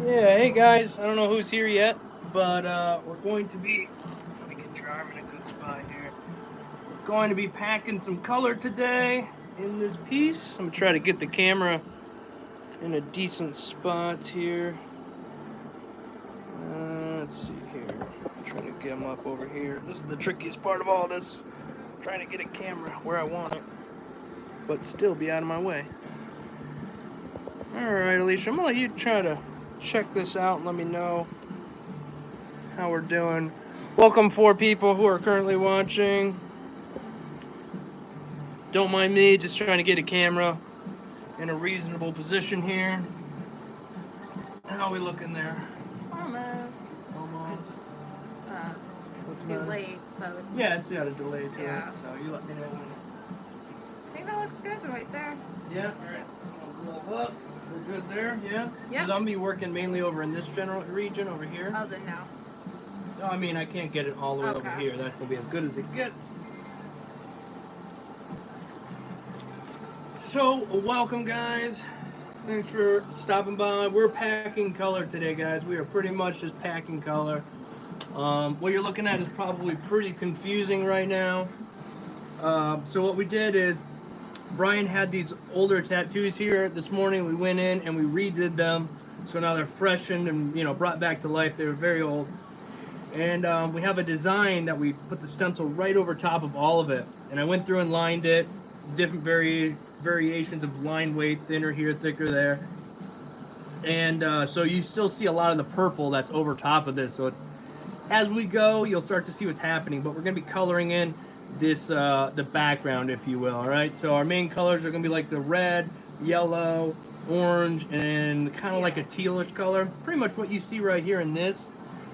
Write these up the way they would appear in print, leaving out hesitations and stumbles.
Yeah, hey guys, I don't know who's here yet, but we're going to be, let me get your arm in a good spot here. We're going to be packing some color today in this piece. I'm going to try to get the camera in a decent spot here. Let's see here. I'm trying to get them up over here. This is the trickiest part of all this. I'm trying to get a camera where I want it, but still be out of my way. Alright, Alicia, I'm going to let you try to check this out and let me know how we're doing. Welcome 4 people who are currently watching. Don't mind me, just trying to get a camera in a reasonable position here. How are we looking there? Almost. Almost. It's delayed, so it's... Yeah, it's got a delay to yeah. it, so you let me know when. I think that looks good right there. Yeah, alright. I'll blow up. We're good there, yeah? Yeah. I'm going to be working mainly over in this general region over here. Oh, then no. No, I mean, I can't get it all the way Okay. over here. That's going to be as good as it gets. So, welcome guys. Thanks for stopping by. We're packing color today, guys. We are pretty much just packing color. What you're looking at is probably pretty confusing right now. So what we did is, Brian had these older tattoos here. This morning we went in and we redid them. So now they're freshened and, you know, brought back to life. They were very old. And we have a design that we put the stencil right over top of all of it. And I went through and lined it, different variations of line weight, thinner here, thicker there. And so you still see a lot of the purple that's over top of this. So it's, as we go, you'll start to see what's happening. But we're going to be coloring in this the background, if you will. All right. So our main colors are going to be like the red, yellow, orange, and kind of like a tealish color. Pretty much what you see right here in this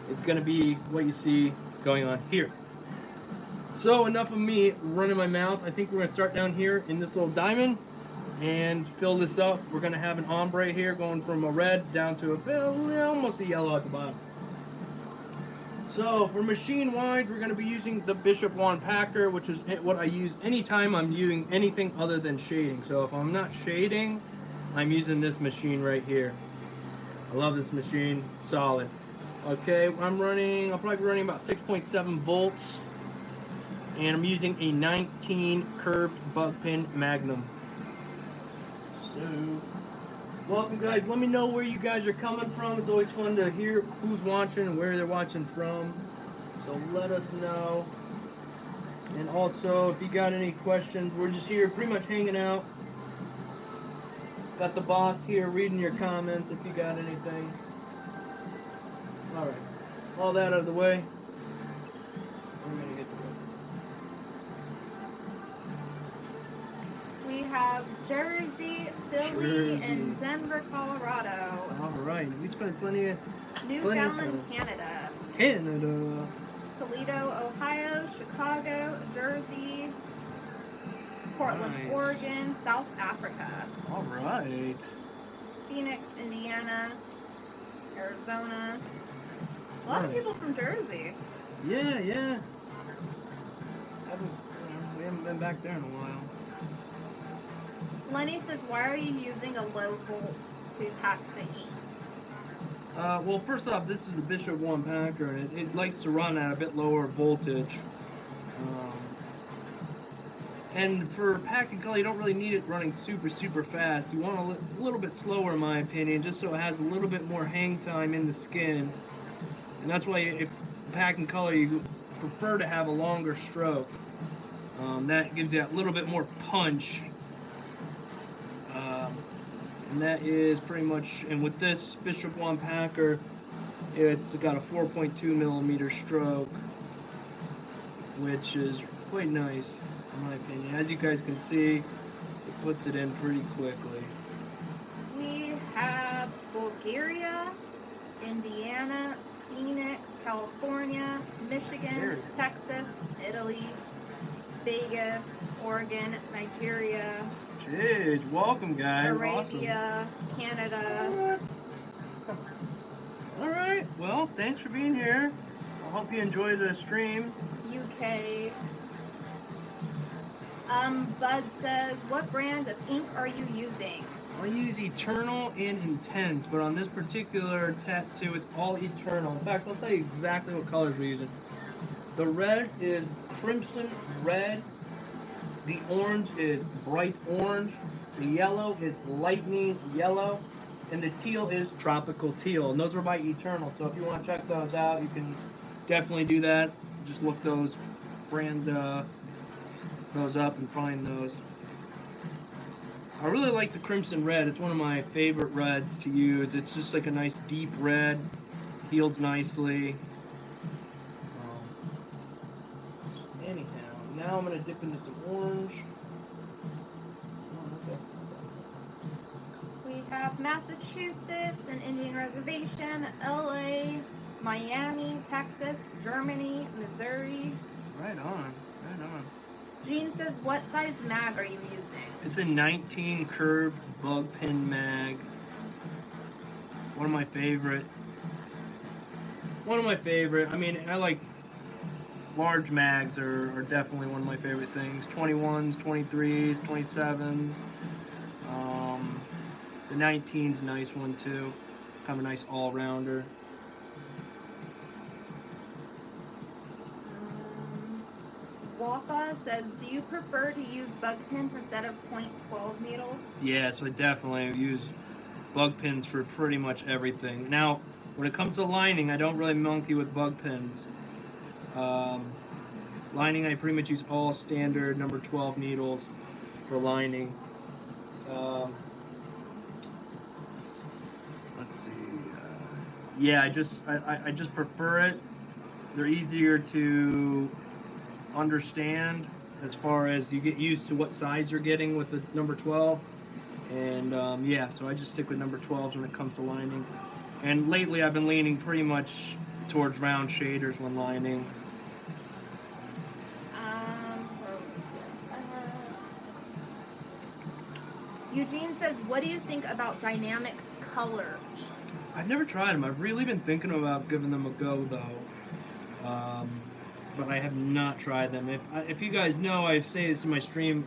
is going to be what you see going on here. So enough of me running my mouth. I think we're going to start down here in this little diamond and fill this up. We're going to have an ombre here going from a red down to a bit, almost a yellow at the bottom. So for machine wise, we're going to be using the Bishop Wand Packer, which is what I use anytime I'm using anything other than shading. So if I'm not shading, I'm using this machine right here. I love this machine, solid. Okay, I'll probably be running about 6.7 volts. And I'm using a 19 curved bug pin Magnum. So, welcome guys. Let me know where you guys are coming from. It's always fun to hear who's watching and where they're watching from. So let us know. And also, if you got any questions, we're just here pretty much hanging out. Got the boss here reading your comments if you got anything. Alright. All that out of the way. I'm gonna get to We have Jersey, Philly, and Denver, Colorado. Alright. We spent plenty of Newfoundland, Canada. Canada. Toledo, Ohio, Chicago, Jersey, Portland, Nice. Oregon, South Africa. All right. Phoenix, Indiana, Arizona. A lot of Nice. people from Jersey. Yeah. We haven't been back there in a while. Lenny says, why are you using a low volt to pack the ink? Well, first off, this is the Bishop Wand Packer, and it likes to run at a bit lower voltage. And for packing color, you don't really need it running super fast. You want a little bit slower, in my opinion, just so it has a little bit more hang time in the skin. And that's why if packing color, you prefer to have a longer stroke. That gives you that little bit more punch. And that is pretty much, and with this Bishop Wand Packer, it's got a 4.2 millimeter stroke, which is quite nice, in my opinion. As you guys can see, it puts it in pretty quickly. We have Bulgaria, Indiana, Phoenix, California, Michigan, Texas, Italy, Vegas, Oregon, Nigeria, Jeez, welcome guys. Arabia, awesome. Canada. What? All right, well, thanks for being here. I hope you enjoy the stream. UK. Bud says, what brand of ink are you using? I use Eternal and Intense, but on this particular tattoo, it's all Eternal. In fact, I'll tell you exactly what colors we're using. The red is Crimson Red. The orange is Bright Orange. The yellow is Lightning Yellow. And the teal is Tropical Teal. And those are by Eternal. So if you want to check those out, you can definitely do that. Just look those those up and find those. I really like the Crimson Red. It's one of my favorite reds to use. It's just like a nice deep red. Heals nicely. Anyhow, now I'm going to dip into some orange. We have Massachusetts and Indian Reservation, LA, Miami, Texas, Germany, Missouri. Right on, right on. Jean says, what size mag are you using? It's a 19 curved bug pin mag. One of my favorite. I mean, I like large mags are definitely one of my favorite things. 21s, 23s, 27s. The 19's a nice one too. Kind of a nice all-rounder. Wapa says, do you prefer to use bug pins instead of .12 needles? Yes, I definitely use bug pins for pretty much everything. Now, when it comes to lining, I don't really monkey with bug pins. Lining, I pretty much use all standard number 12 needles for lining. Let's see. Yeah, I just prefer it. They're easier to understand as far as you get used to what size you're getting with the number 12. And yeah, so I just stick with number 12s when it comes to lining. And lately I've been leaning pretty much towards round shaders when lining. Eugene says, what do you think about dynamic color inks? I've never tried them. I've really been thinking about giving them a go though. But I have not tried them. If you guys know, I say this in my stream,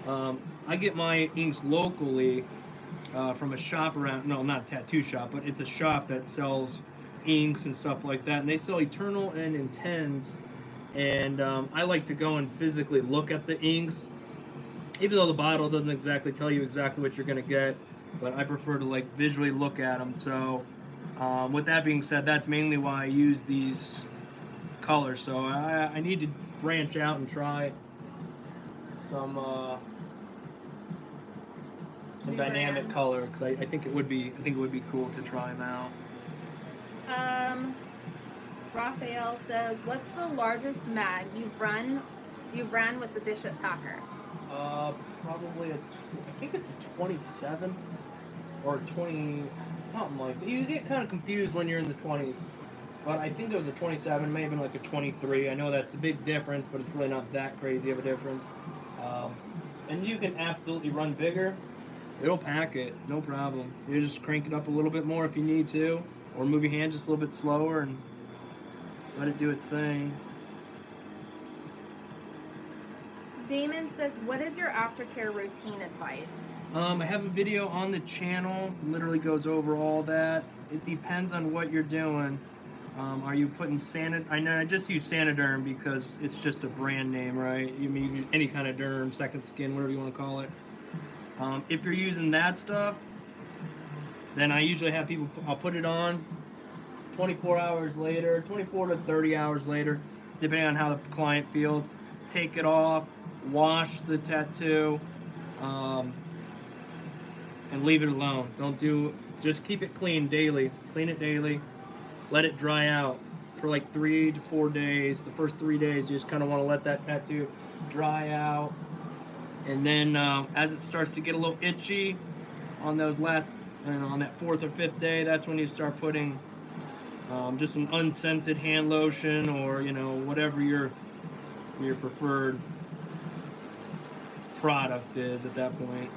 I get my inks locally from a shop around, no, not a tattoo shop, but it's a shop that sells inks and stuff like that. And they sell Eternal and Intense. And I like to go and physically look at the inks. Even though the bottle doesn't exactly tell you exactly what you're going to get, but I prefer to like visually look at them. So with that being said, that's mainly why I use these colors. So I need to branch out and try some dynamic color, because I think it would be cool to try them out. Raphael says, what's the largest mag you've ran with the Bishop Packer? Probably I think it's a 27 or 20, something like that. You get kind of confused when you're in the 20s, but I think it was a 27, maybe like a 23. I know that's a big difference, but it's really not that crazy of a difference. And you can absolutely run bigger. It'll pack it, no problem. You just crank it up a little bit more if you need to, or move your hand just a little bit slower and let it do its thing. Damon says, what is your aftercare routine advice? I have a video on the channel, literally goes over all that. It depends on what you're doing. Are you putting I know I just use Sanoderm because it's just a brand name, right? You mean any kind of derm, second skin, whatever you want to call it. If you're using that stuff, then I usually have people, I'll put it on 24 hours later, 24 to 30 hours later, depending on how the client feels. Take it off, wash the tattoo, and leave it alone. Just keep it clean daily. Clean it daily. Let it dry out for like 3 to 4 days. The first 3 days, you just kind of want to let that tattoo dry out. And then as it starts to get a little itchy on those last, on that 4th or 5th day, that's when you start putting just an unscented hand lotion, or whatever your preferred product is at that point.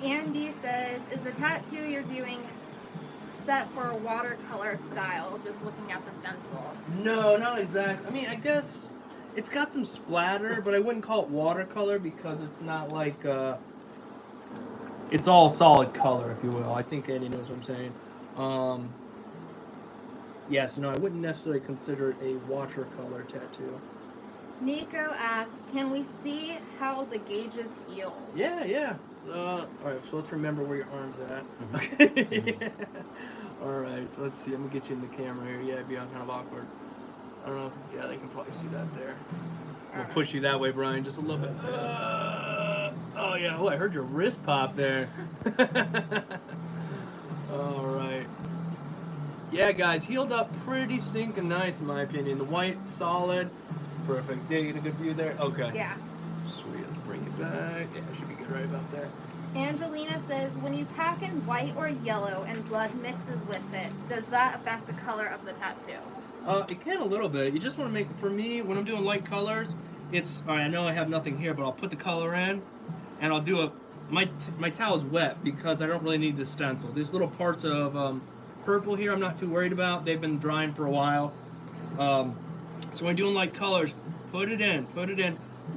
Andy says, is the tattoo you're doing set for a watercolor style, just looking at the stencil? No, not exactly. I mean, I guess it's got some splatter, but I wouldn't call it watercolor because it's not like it's all solid color, if you will. I think Eddie knows what I'm saying. Yes, no, I wouldn't necessarily consider it a watercolor tattoo. Nico asks, can we see how the gauges heal? Yeah, yeah. All right, so let's remember where your arm's at. Okay. All right, let's see. I'm gonna get you in the camera here. Yeah, it'd be kind of awkward. I don't know. Yeah, they can probably see that there. I'm gonna push you that way, Brian, just a little bit. Oh yeah. Oh, I heard your wrist pop there. All right. Yeah, guys, healed up pretty stinking nice in my opinion. The white, solid, perfect. Did you get a good view there? Okay. Yeah. Sweet. Let's bring it back. Yeah, it should be good right about there. Angelina says, when you pack in white or yellow and blood mixes with it, does that affect the color of the tattoo? It can a little bit. You just want to make, for me, when I'm doing light colors, it's, all right, I know I have nothing here, but I'll put the color in, and I'll do my towel is wet because I don't really need the stencil. These little parts of purple here, I'm not too worried about. They've been drying for a while. So when doing light colors, put it in,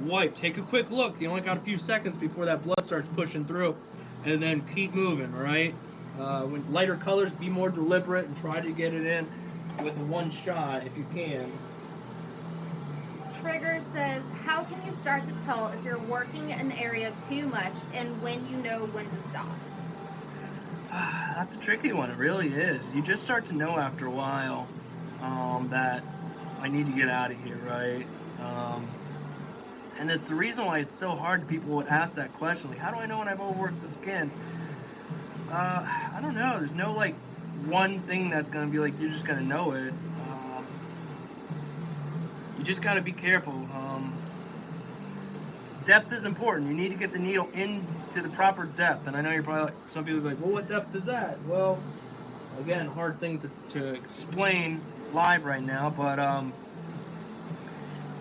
wipe, take a quick look. You only got a few seconds before that blood starts pushing through, and then keep moving, all right? When lighter colors, be more deliberate and try to get it in with one shot if you can. Trigger says, how can you start to tell if you're working an area too much and when you know when to stop? That's a tricky one. It really is. You just start to know after a while that I need to get out of here, right? And it's the reason why it's so hard. People would ask that question, like, how do I know when I've overworked the skin? I don't know. There's no like one thing that's gonna be like you're just gonna know it. You just gotta be careful. Depth is important. You need to get the needle into the proper depth. And I know you're probably like, some people are like, well, what depth is that? Well, again, hard thing to explain live right now, but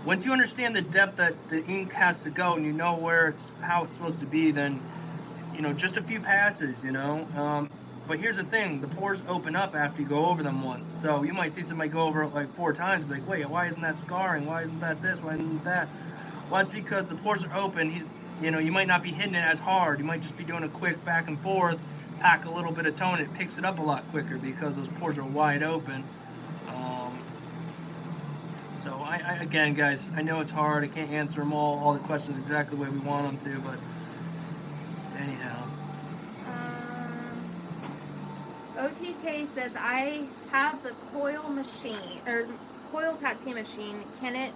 once you understand the depth that the ink has to go and you know how it's supposed to be, then just a few passes, but here's the thing, the pores open up after you go over them once. So you might see somebody go over it like 4 times, be like, wait, why isn't that scarring? Why isn't that this? Why isn't that? Well, that's because the pores are open. You might not be hitting it as hard. You might just be doing a quick back and forth, pack a little bit of tone, it picks it up a lot quicker because those pores are wide open. So again, guys, I know it's hard. I can't answer them all the questions exactly the way we want them to, but anyhow. OTK says, I have the coil tattoo machine. Can it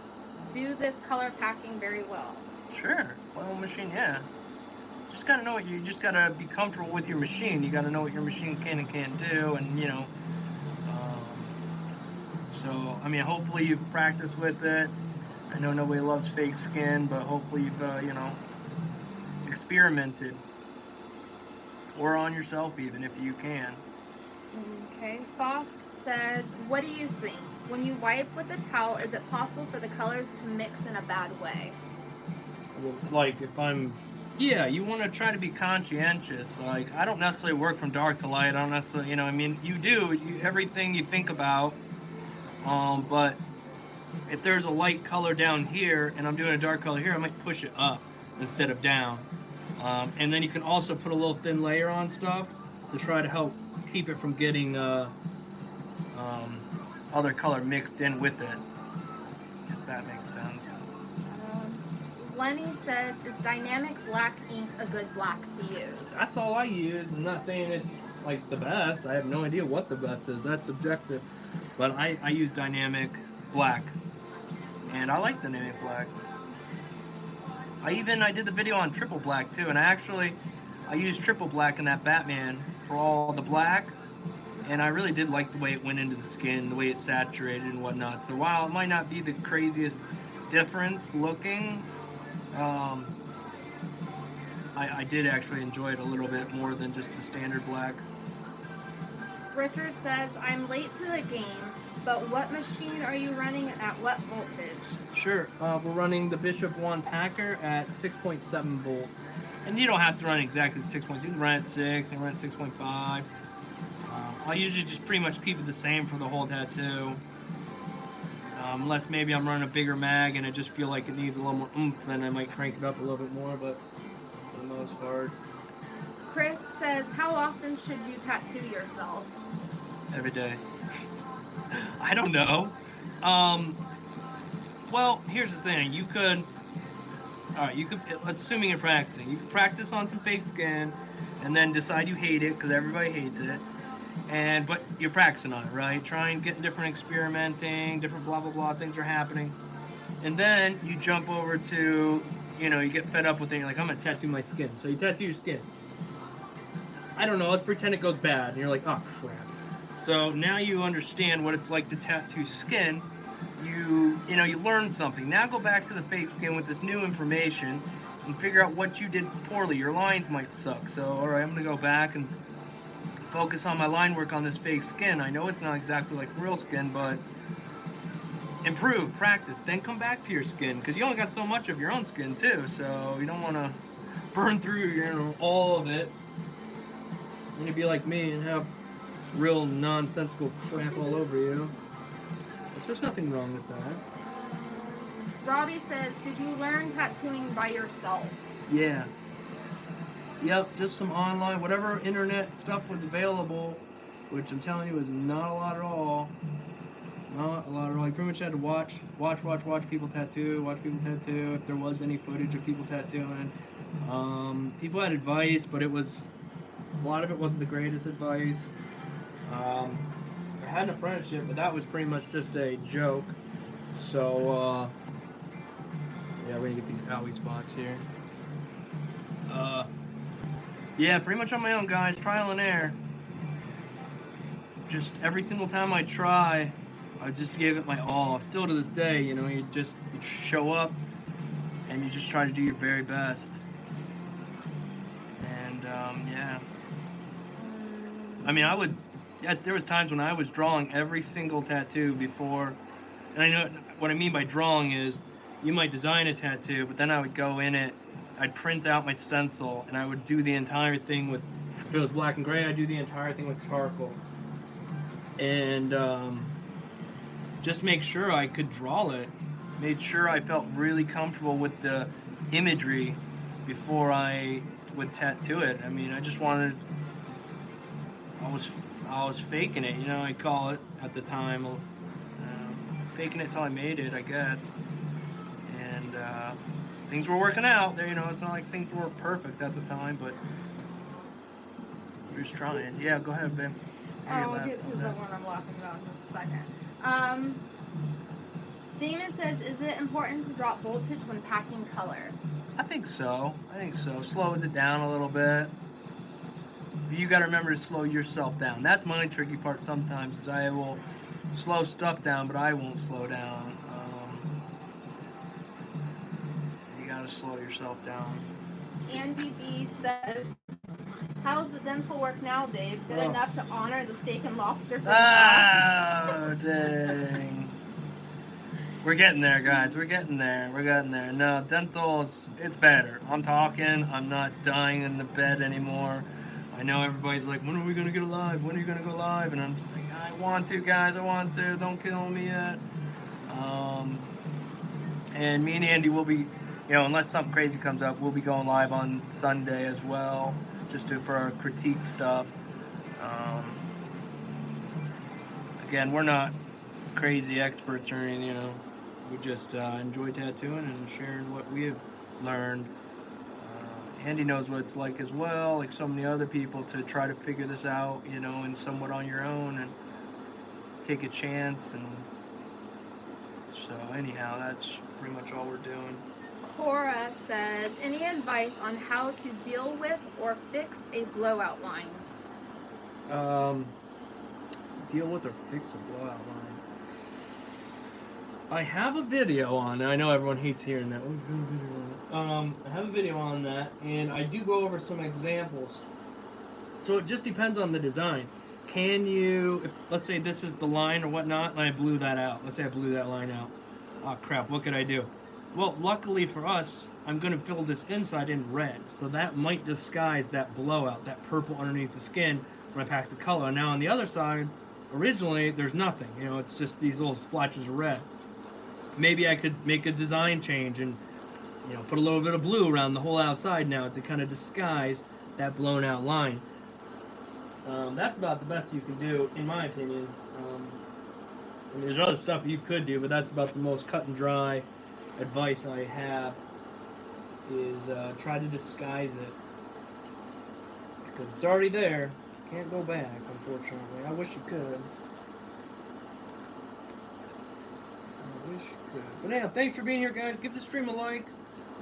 do this color packing very well? Sure. Coil machine, yeah. Just gotta know you just gotta be comfortable with your machine. You gotta know what your machine can and can't do, and so I mean, hopefully you've practiced with it. I know nobody loves fake skin, but hopefully you've experimented, or on yourself even if you can. Okay. Faust says, what do you think? When you wipe with a towel, is it possible for the colors to mix in a bad way? Well, like yeah, you want to try to be conscientious. Like, I don't necessarily work from dark to light. I don't necessarily, I mean, you do everything you think about. But if there's a light color down here and I'm doing a dark color here, I might push it up instead of down. And then you can also put a little thin layer on stuff to try to help keep it from getting other color mixed in with it, if that makes sense. Lenny says, is dynamic black ink a good black to use? That's all I use. I'm not saying it's like the best. I have no idea what the best is. That's subjective. But I use dynamic black, and I like dynamic black. I did the video on triple black too, and I used triple black in that Batman for all the black, and I really did like the way it went into the skin, the way it saturated and whatnot. So while it might not be the craziest difference looking, I did actually enjoy it a little bit more than just the standard black. Richard says, I'm late to the game, but what machine are you running at what voltage? Sure, we're running the Bishop 1 Packer at 6.7 volts. And you don't have to run exactly 6 points. You can run at 6 and run at 6.5. I'll usually just pretty much keep it the same for the whole tattoo. Unless maybe I'm running a bigger mag and I just feel like it needs a little more oomph, then I might crank it up a little bit more, but for the most part. Chris says, how often should you tattoo yourself? Every day. I don't know. Well, here's the thing. You could, all right, you could, assuming you're practicing, you could practice on some fake skin and then decide you hate it because everybody hates it. But you're practicing on it, right? Trying, getting different experimenting, different blah, blah, blah, things are happening. And then you jump over to, you get fed up with it. You're like, I'm going to tattoo my skin. So you tattoo your skin. I don't know, let's pretend it goes bad. And you're like, oh, crap. So now you understand what it's like to tattoo skin. You learn something. Now go back to the fake skin with this new information and figure out what you did poorly. Your lines might suck. So, all right, I'm going to go back and focus on my line work on this fake skin. I know it's not exactly like real skin, but improve, practice, then come back to your skin because you only got so much of your own skin too. So you don't want to burn through all of it. You're going to be like me and have real nonsensical crap all over you. There's nothing wrong with that. Robbie says, did you learn tattooing by yourself? Yeah. Yep, just some online, whatever internet stuff was available, which I'm telling you is not a lot at all. Not a lot at all. You pretty much had to watch people tattoo, if there was any footage of people tattooing. People had advice, but a lot of it wasn't the greatest advice. I had an apprenticeship, but that was pretty much just a joke. So, yeah, we're gonna get these owie spots here. Yeah, pretty much on my own, guys. Trial and error. Just every single time I try, I just gave it my all. Still to this day, you show up and you just try to do your very best. And, yeah. I mean, there was times when I was drawing every single tattoo before, and I know what I mean by drawing is you might design a tattoo, but then I would go in it, I'd print out my stencil, and I would do the entire thing with, if it was black and gray, I'd do the entire thing with charcoal. And just make sure I could draw it, made sure I felt really comfortable with the imagery before I would tattoo it. I mean, I was faking it, I call it at the time. Faking it till I made it, I guess. And things were working out. It's not like things were perfect at the time, but we're just trying. Yeah, go ahead, babe. We'll get to the one I'm laughing about in just a second. Damon says, is it important to drop voltage when packing color? I think so. Slows it down a little bit. You got to remember to slow yourself down. That's my tricky part sometimes, is I will slow stuff down, but I won't slow down. You got to slow yourself down. Andy B says, how's the dental work now, Dave? Good enough to honor the steak and lobster for the class? Oh, dang. We're getting there, guys. We're getting there. No, dental, it's better. I'm not dying in the bed anymore. I know everybody's like, when are we going to get live? When are you going to go live? And I'm just like, I want to, guys. I want to. Don't kill me yet. And me and Andy will be, unless something crazy comes up, we'll be going live on Sunday as well, just for our critique stuff. Again, we're not crazy experts or anything, we just enjoy tattooing and sharing what we have learned. Andy knows what it's like as well, like so many other people, to try to figure this out, and somewhat on your own and take a chance. And so anyhow, that's pretty much all we're doing. Cora says, any advice on how to deal with or fix a blowout line? Deal with or fix a blowout line. I have a video on it. I know everyone hates hearing that. I have a video on that, and I do go over some examples. So it just depends on the design. Let's say this is the line or whatnot, and I blew that out. Let's say I blew that line out. Oh crap, what could I do? Well, luckily for us, I'm going to fill this inside in red. So that might disguise that blowout, that purple underneath the skin when I pack the color. Now on the other side, originally there's nothing. It's just these little splotches of red. Maybe I could make a design change and put a little bit of blue around the whole outside now to kind of disguise that blown out line. That's about the best you can do, in my opinion. I mean, there's other stuff you could do, but that's about the most cut and dry advice I have. Is try to disguise it, because it's already there. Can't go back, unfortunately. I wish you could. But yeah, thanks for being here, guys. Give the stream a like.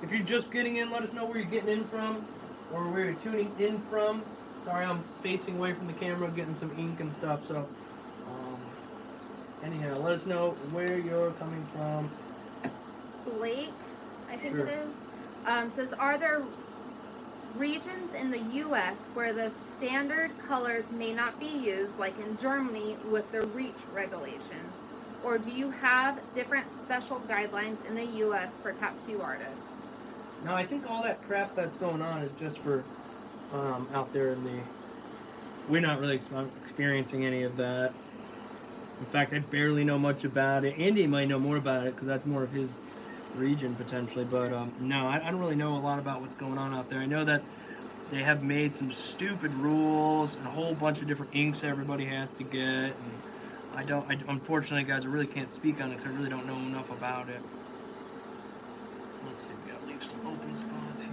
If you're just getting in, let us know where you're getting in from, or where you're tuning in from. Sorry, I'm facing away from the camera, getting some ink and stuff. So, anyhow, let us know where you're coming from. Blake, I think Sure. it is, says, are there regions in the U.S. where the standard colors may not be used, like in Germany with the REACH regulations? Or do you have different special guidelines in the U.S. for tattoo artists? No, I think all that crap that's going on is just for out there in the... We're not really experiencing any of that. In fact, I barely know much about it. Andy might know more about it because that's more of his region potentially. But no, I don't really know a lot about what's going on out there. I know that they have made some stupid rules and a whole bunch of different inks everybody has to get. And unfortunately, guys, I really can't speak on it because I really don't know enough about it. Let's see, we gotta leave some open spots here.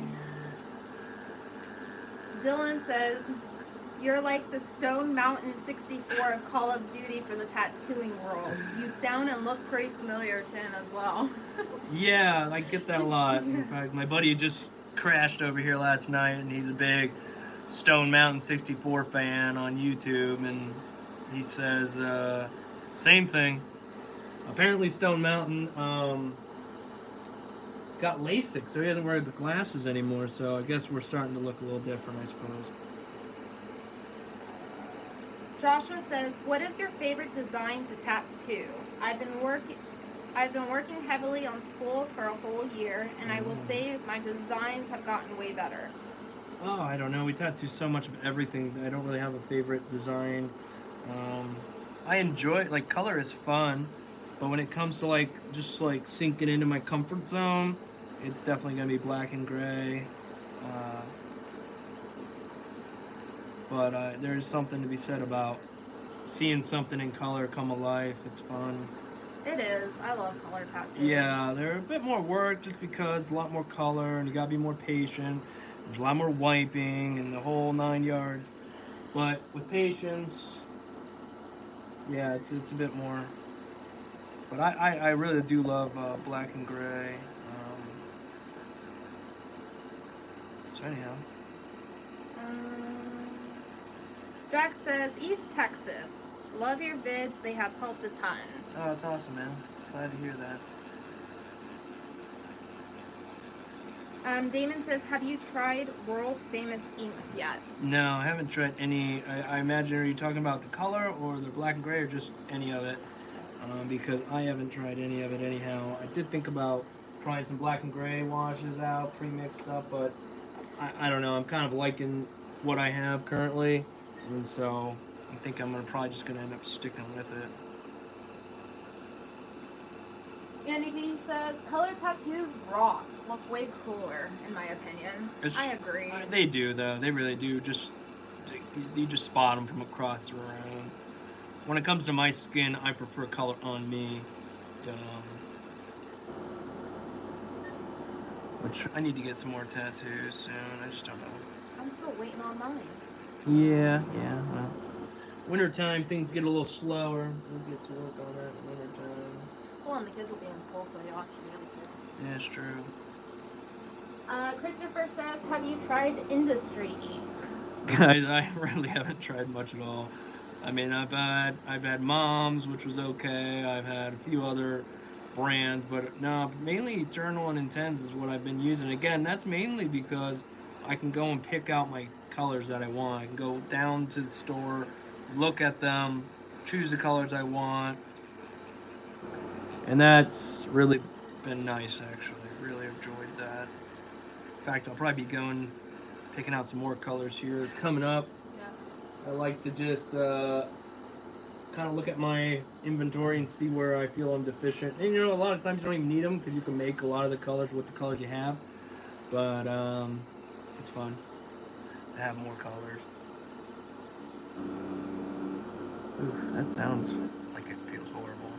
Dylan says, you're like the Stone Mountain 64 of Call of Duty for the tattooing world. You sound and look pretty familiar to him as well. Yeah, I get that a lot. In fact, my buddy just crashed over here last night, and he's a big Stone Mountain 64 fan on YouTube, and he says same thing. Apparently, Stone Mountain got LASIK, so he doesn't wear the glasses anymore. So I guess we're starting to look a little different, I suppose. Joshua says, what is your favorite design to tattoo? I've been working heavily on schools for a whole year, and I will say my designs have gotten way better. Oh, I don't know. We tattoo so much of everything. I don't really have a favorite design. I enjoy it. Like, color is fun, but when it comes to like just like sinking into my comfort zone, it's definitely gonna be black and gray. But there's something to be said about seeing something in color come alive. It's fun. It is. I love color tattoos. Yeah, they're a bit more work just because a lot more color and you gotta be more patient. There's a lot more wiping and the whole 9 yards. But with patience, yeah, it's a bit more. But I really do love black and gray. So anyhow. Drax says, East Texas. Love your vids. They have helped a ton. Oh, that's awesome, man. Glad to hear that. Damon says, have you tried world famous inks yet? No, I haven't tried any. I imagine, are you talking about the color or the black and gray or just any of it? Because I haven't tried any of it anyhow. I did think about trying some black and gray washes out, pre-mixed stuff, but I don't know. I'm kind of liking what I have currently, and so I think I'm probably just gonna end up sticking with it. Andy B says, color tattoos rock. Look way cooler, in my opinion. I agree. They do, though. They really do. You just spot them from across the room. When it comes to my skin, I prefer color on me. Which I need to get some more tattoos soon. I just don't know. I'm still waiting on mine. Yeah. Well, wintertime, things get a little slower. We'll get to work on that in wintertime. Well, and the kids will be in school, so you'll actually be able to. Yeah, it's true. Christopher says, have you tried industry ink? Guys, I really haven't tried much at all. I mean, I've had Mom's, which was okay. I've had a few other brands, but no, mainly Eternal and Intense is what I've been using. Again, that's mainly because I can go and pick out my colors that I want. I can go down to the store, look at them, choose the colors I want. And that's really been nice, actually. Really enjoyed that. In fact, I'll probably be picking out some more colors here coming up. Yes. I like to just kind of look at my inventory and see where I feel I'm deficient. And a lot of times you don't even need them because you can make a lot of the colors with the colors you have. But it's fun. to have more colors. Oof, that sounds like it feels horrible.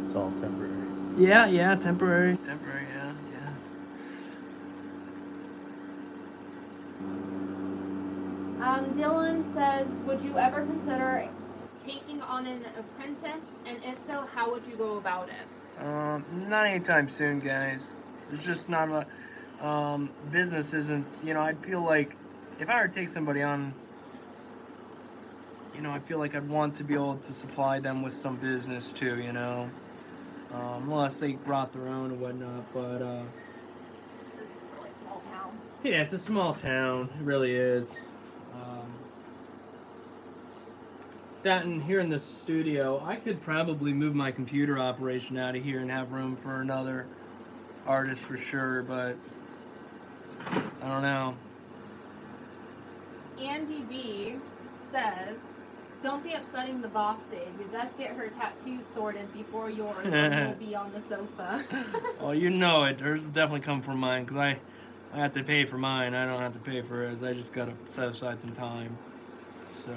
It's all temporary. Yeah, temporary, yeah. Dylan says, would you ever consider taking on an apprentice, and if so, how would you go about it? Not anytime soon, guys. There's just not a business isn't. I feel like if I were to take somebody on, I feel like I'd want to be able to supply them with some business too. Unless they brought their own and whatnot, but This is really a small town. yeah, it's a small town. It really is. That and here in the studio, I could probably move my computer operation out of here and have room for another artist for sure, but I don't know. Andy B says, don't be upsetting the boss, Dave. You best get her tattoo sorted before yours, or you'll be on the sofa. Well, you know it. Hers is definitely come from mine, because I have to pay for mine. I don't have to pay for hers. I just got to set aside some time. So,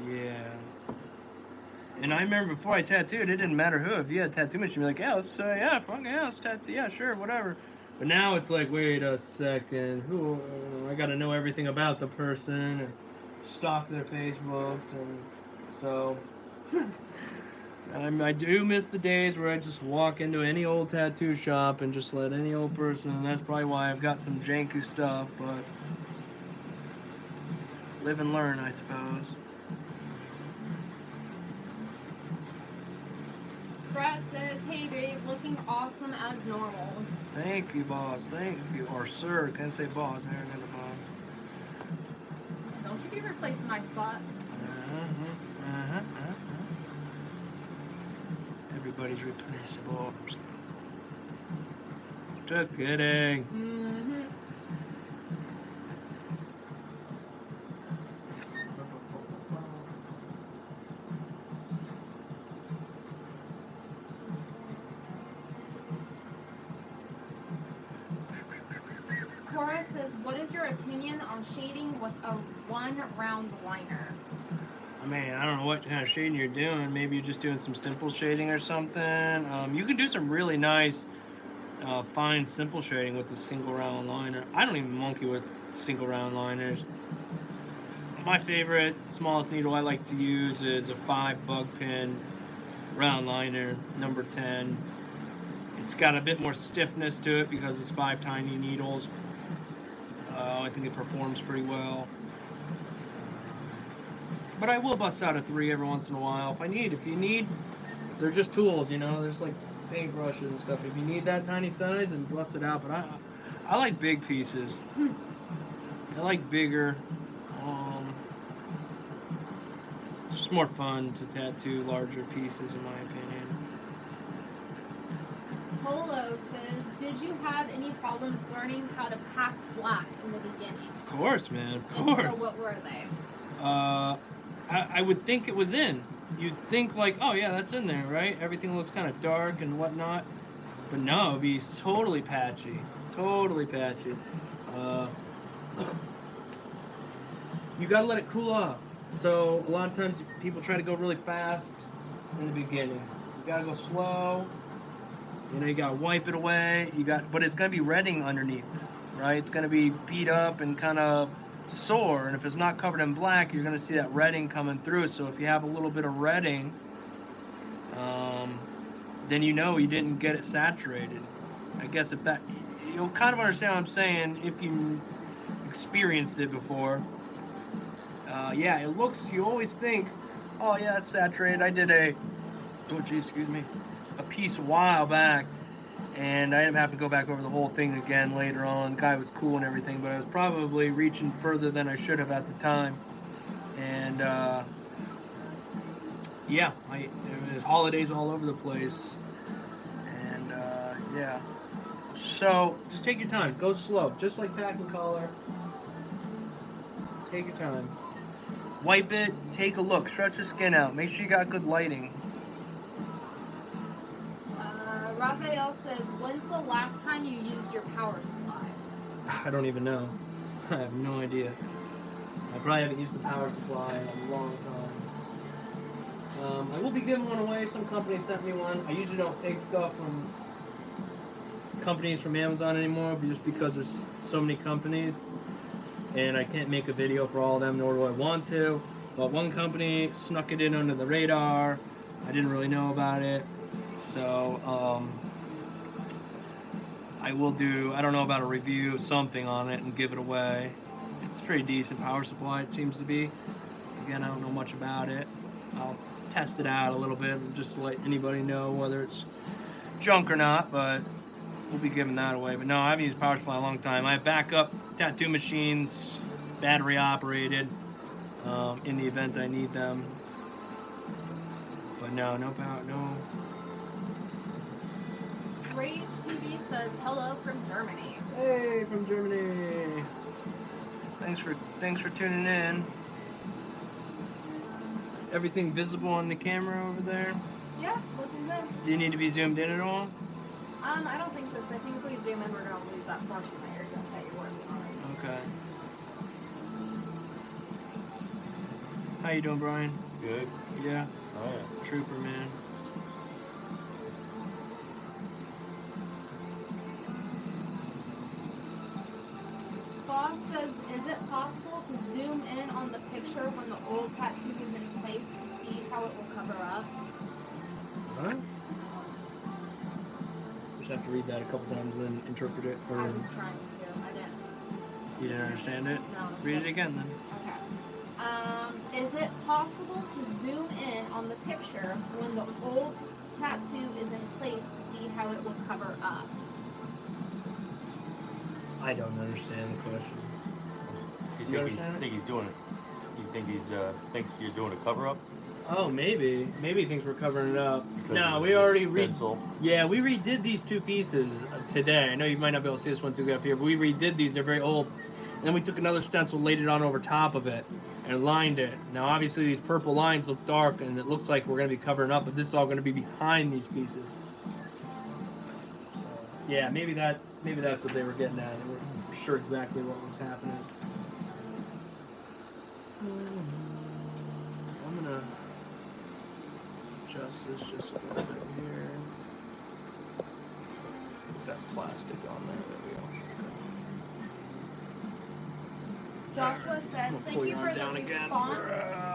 yeah. And I remember before I tattooed, it didn't matter who. If you had a tattoo machine, you'd be like, yeah, let's tattoo. Yeah, sure, whatever. But now it's like, wait a second. Who? I got to know everything about the person and stalk their Facebooks. And so, I do miss the days where I just walk into any old tattoo shop and just let any old person. And that's probably why I've got some janky stuff. But live and learn, I suppose. Brett says, hey Dave, looking awesome as normal. Thank you, boss. Thank you. Or sir. Can't say boss. I heard that boss. Don't you be replacing my spot. Everybody's replaceable. Just kidding. Mm-hmm. Cora says, what is your opinion on shading with a 1 round liner? I mean, I don't know what kind of shading you're doing. Maybe you're just doing some simple shading or something. You can do some really nice, fine, simple shading with a single round liner. I don't even monkey with single round liners. My favorite, smallest needle I like to use is a 5 bug pin round liner, number 10. It's got a bit more stiffness to it because it's 5 tiny needles. I think it performs pretty well. But I will bust out a 3 every once in a while if I need. If you need, they're just tools, There's like paintbrushes and stuff. If you need that tiny size, and bust it out. But I like big pieces. I like bigger. It's just more fun to tattoo larger pieces, in my opinion. Polo says, did you have any problems learning how to pack black in the beginning? Of course, man. Of And course. so what were they? I would think it was in. You'd think like, oh yeah, that's in there, right? Everything looks kind of dark and whatnot. But no, it'd be totally patchy. Totally patchy. You gotta let it cool off. So a lot of times people try to go really fast in the beginning. You gotta go slow. You gotta wipe it away. But it's gonna be redding underneath, right? It's gonna be beat up and kind of sore, and if it's not covered in black, you're gonna see that redding coming through. So if you have a little bit of redding, then you didn't get it saturated. I guess you'll kind of understand what I'm saying if you experienced it before. Yeah, it looks. You always think, oh yeah, it's saturated. I did a piece a while back, and I didn't have to go back over the whole thing again later on. The guy was cool and everything, but I was probably reaching further than I should have at the time. And yeah, there's holidays all over the place. And yeah. So just take your time. Go slow. Just like packing color. Take your time. Wipe it. Take a look. Stretch the skin out. Make sure you got good lighting. Raphael says, when's the last time you used your power supply? I don't even know. I have no idea. I probably haven't used the power supply in a long time. I will be giving one away. Some company sent me one. I usually don't take stuff from companies from Amazon anymore, just because there's so many companies, and I can't make a video for all of them, nor do I want to. But one company snuck it in under the radar. I didn't really know about it, so I will do, I don't know about a review, something on it, and give it away. It's a pretty decent power supply, it seems to be. Again, I don't know much about it. I'll test it out a little bit just to let anybody know whether it's junk or not, but we'll be giving that away. But no, I haven't used power supply in a long time. I have backup tattoo machines, battery operated, in the event I need them. But no power, no. Rage TV says, hello from Germany. Hey, from Germany. Thanks for tuning in. Everything visible on the camera over there? Yeah, looking good. Do you need to be zoomed in at all? I don't think so, because I think if we zoom in, we're going to lose that portion that you're working on. Okay. How you doing, Brian? Good. Yeah? Oh, yeah. Trooper, man. Boss says, is it possible to zoom in on the picture when the old tattoo is in place to see how it will cover up? Huh? Just have to read that a couple times and then interpret it. Or I was trying to. I didn't. you didn't understand it? No. Read it again then. Okay. Is it possible to zoom in on the picture when the old tattoo is in place to see how it will cover up? I don't understand the question. So Do you understand it? think he's doing it? You think he's thinks you're doing a cover up? Oh, maybe. Maybe he thinks we're covering it up. Because No, of we this already stencil? Yeah, we redid these two pieces today. I know you might not be able to see this one too good up here, but we redid these. They're very old. And then we took another stencil, laid it on over top of it, and lined it. Now, obviously, these purple lines look dark, and it looks like we're going to be covering up, but this is all going to be behind these pieces. So, yeah, maybe that's what they were getting at. They weren't sure exactly what was happening. I'm going to adjust this just a little bit here. Put that plastic on there. There we go. Joshua says, We'll thank pull you you for on the down again. response,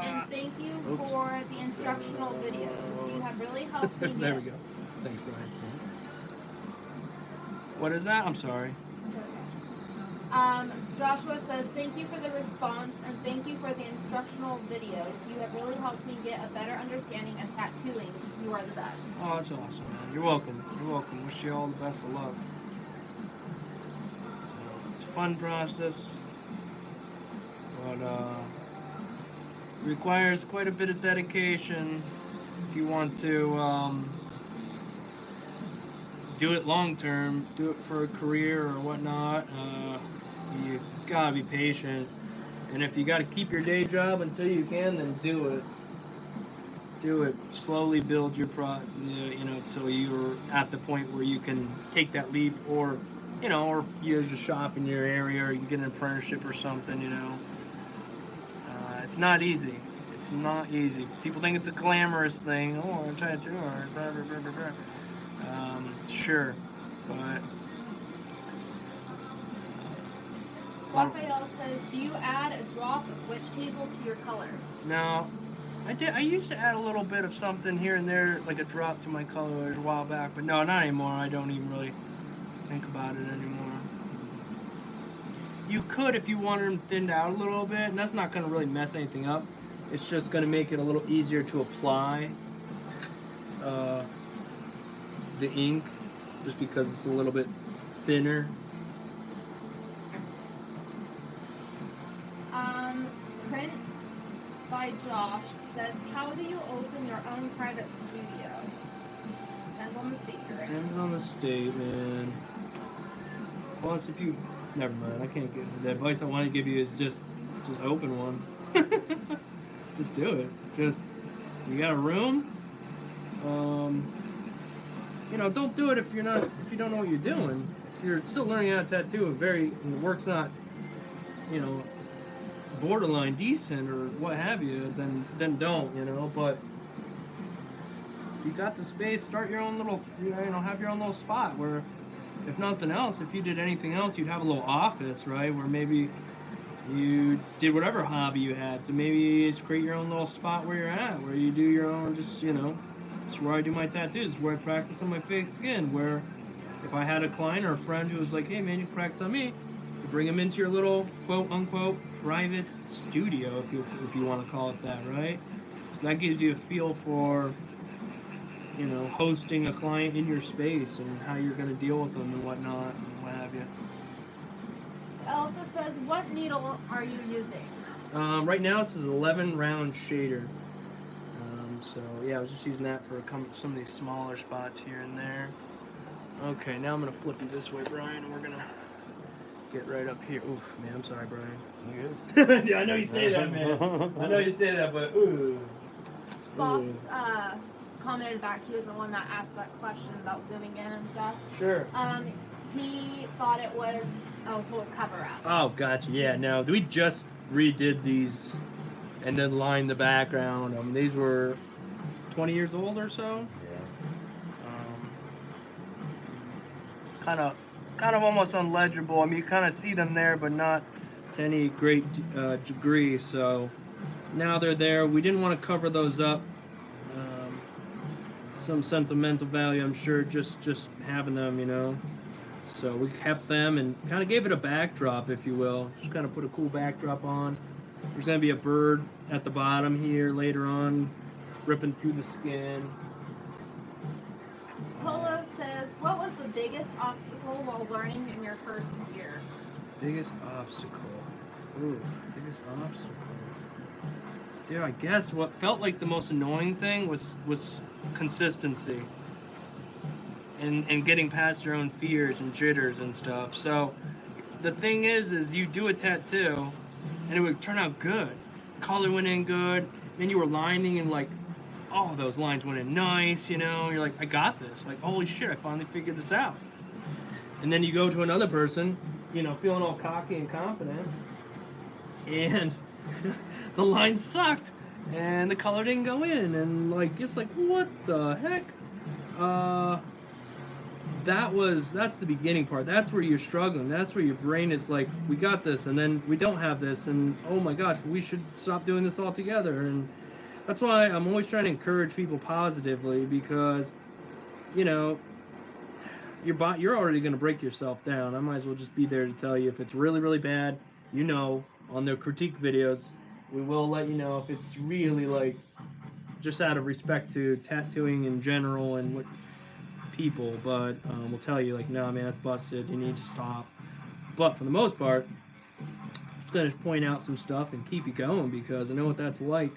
and thank you Oops. for the instructional videos. You have really helped me There we get... go. Thanks, Brian. What is that? I'm sorry. Joshua says, thank you for the response, and thank you for the instructional videos. You have really helped me get a better understanding of tattooing. You are the best. Oh, that's awesome, man. You're welcome. You're welcome. Wish you all the best of luck. So, it's a fun process, but requires quite a bit of dedication if you want to do it long term, do it for a career or whatnot. You gotta be patient, and if you gotta keep your day job until you can, then do it. Do it. Slowly build your till you're at the point where you can take that leap, or or you just shop in your area, or you can get an apprenticeship or something. It's not easy. It's not easy. People think it's a glamorous thing. Oh, I'm trying to do it. Sure, but. Raphael says, do you add a drop of witch hazel to your colors? No, I did. I used to add a little bit of something here and there, like a drop to my colors a while back, but no, not anymore. I don't even really think about it anymore. You could if you wanted them thinned out a little bit, and that's not going to really mess anything up. It's just going to make it a little easier to apply the ink, just because it's a little bit thinner. Prince by Josh says, how do you open your own private studio? Depends on the state you're in. Depends on the state, man. Plus, if you... Never mind, I can't get... The advice I want to give you is just open one. Just do it. You got a room? you know, don't do it if you don't know what you're doing. If you're still learning how to tattoo and the work's not, you know, borderline decent or what have you, then don't, you know. But if you got the space, start your own little, you know, have your own little spot where, if nothing else, if you did anything else, you'd have a little office, right, where maybe you did whatever hobby you had. So maybe just create your own little spot where you're at, where you do your own, just, you know, it's where I do my tattoos, it's where I practice on my fake skin, where if I had a client or a friend who was like, hey man, you practice on me, you bring them into your little quote unquote private studio, if you want to call it that, right? So that gives you a feel for, you know, hosting a client in your space and how you're going to deal with them and whatnot and what have you. Elsa says, what needle are you using? Right now this is 11 round shader. So yeah, I was just using that for some of these smaller spots here and there. Okay, now I'm gonna flip you this way, Brian, and we're gonna get right up here. Oof, man, I'm sorry, Brian. You good? Yeah, I know you say that, man. I know you say that, but ooh. Boss commented back. He was the one that asked that question about zooming in and stuff. Sure. He thought it was a whole cover up. Oh, gotcha. Yeah, no, we just redid these and then lined the background. These were 20 years old or so. Yeah. Kind of almost unlegible. I mean, you kind of see them there, but not to any great degree. So now they're there. We didn't want to cover those up. Some sentimental value, I'm sure, just having them, you know. So we kept them and kind of gave it a backdrop, if you will. Just kind of put a cool backdrop on. There's going to be a bird at the bottom here later on, ripping through the skin. Polo says, what was the biggest obstacle while learning in your first year? Biggest obstacle. Ooh, biggest obstacle. Dude, I guess what felt like the most annoying thing was consistency. And getting past your own fears and jitters and stuff. So the thing is you do a tattoo and it would turn out good. Color went in good, then you were lining and like, oh, those lines went in nice, you know. You're like, I got this. Like, holy shit, I finally figured this out. And then you go to another person, you know, feeling all cocky and confident, and the line sucked, and the color didn't go in, and like, it's like, what the heck? That's the beginning part. That's where you're struggling. That's where your brain is like, we got this, and then we don't have this, and oh my gosh, we should stop doing this altogether. And that's why I'm always trying to encourage people positively, because, you know, you're already going to break yourself down. I might as well just be there to tell you if it's really, really bad. You know, on the critique videos, we will let you know if it's really like just out of respect to tattooing in general and what people, but we'll tell you like, no man, that's busted, you need to stop. But for the most part, I'm just gonna point out some stuff and keep you going, because I know what that's like.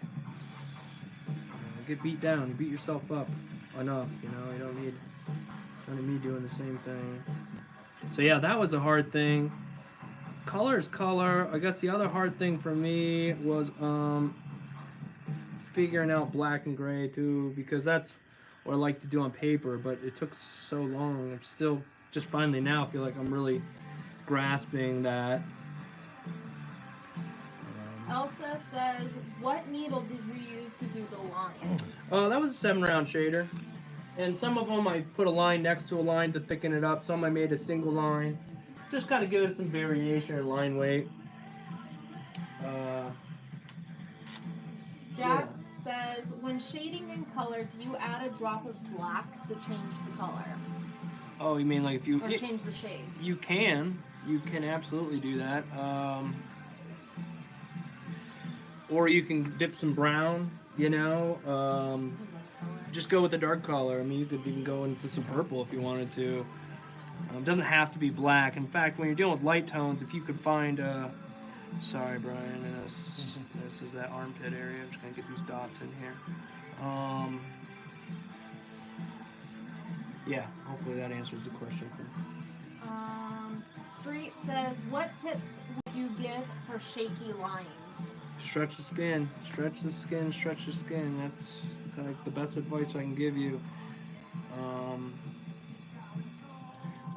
Get beat down, beat yourself up enough, you know. You don't need me doing the same thing. So yeah, that was a hard thing. Color is color. I guess the other hard thing for me was figuring out black and gray too, because that's what I like to do on paper, but it took so long. I'm still just finally now feel like I'm really grasping that. Elsa says, what needle did you use to do the lines? That was a 7-round shader. And some of them I put a line next to a line to thicken it up. Some I made a single line. Just kind of give it some variation in line weight. Jack says, when shading in color, do you add a drop of black to change the color? Oh, you mean like if you... Or change the shade? You can. You can absolutely do that. Or you can dip some brown, you know. Just go with a dark color. I mean, you could even go into some purple if you wanted to. It doesn't have to be black. In fact, when you're dealing with light tones, if you could find... sorry, Brian. This is that armpit area. I'm just going to get these dots in here. Yeah, hopefully that answers the question. Street says, what tips would you give for shaky lines? Stretch the skin. Stretch the skin. Stretch the skin. That's like the best advice I can give you.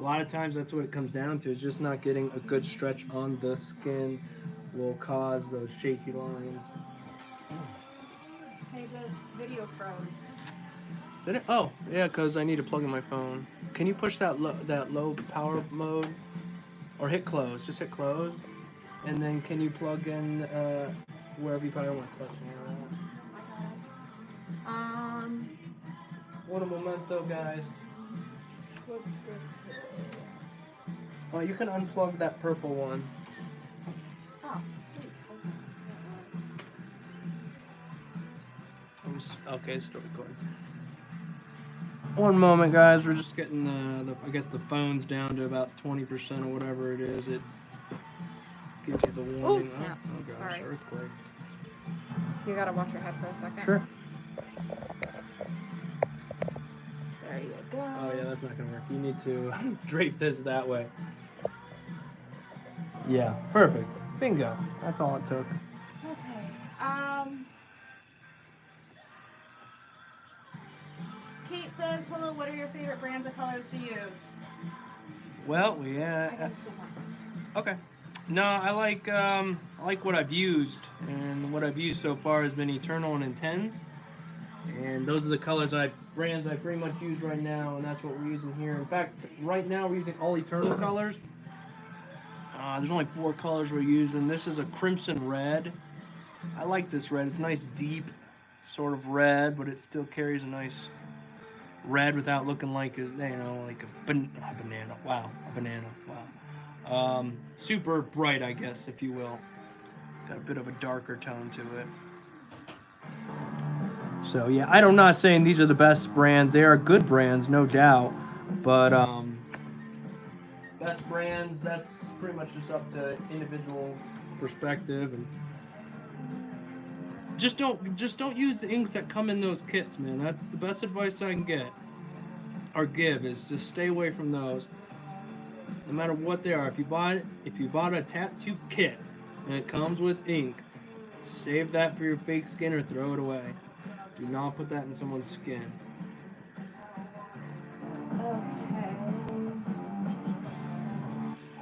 A lot of times that's what it comes down to, is just not getting a good stretch on the skin will cause those shaky lines. Hey, the video froze. Did it? Oh, yeah, because I need to plug in my phone. Can you push that low power mode? Or hit close. Just hit close. And then can you plug in wherever you probably don't want to touch me? What a momento, guys. What's this here? Oh, you can unplug that purple one. Oh, sweet. Okay, it's still recording. One moment, guys. We're just getting I guess the phone's down to about 20% or whatever it is. It gives you the warning. Oh, snap. Oh gosh, Sorry. earthquake. You gotta watch your head for a second. Sure. There you go. Oh yeah, that's not gonna work. You need to drape this that way. Yeah, perfect. Bingo. That's all it took. Okay. Kate says, hello, what are your favorite brands of colors to use? Well, I yeah. gotta sit down. Okay. No, I like what I've used, and what I've used so far has been Eternal and Intense, and those are the brands I pretty much use right now, and that's what we're using here. In fact, right now we're using all Eternal colors. There's only 4 colors we're using. This is a crimson red. I like this red. It's a nice deep sort of red, but it still carries a nice red without looking like like a banana. Wow, a banana. Wow. Super bright, I guess, if you will. Got a bit of a darker tone to it. So yeah, I'm not saying these are the best brands. They are good brands, no doubt. But best brands, that's pretty much just up to individual perspective, and just don't use the inks that come in those kits, man. That's the best advice I can get or give, is just stay away from those. No matter what they are. If you bought a tattoo kit and it comes with ink, save that for your fake skin or throw it away. Do not put that in someone's skin. Okay.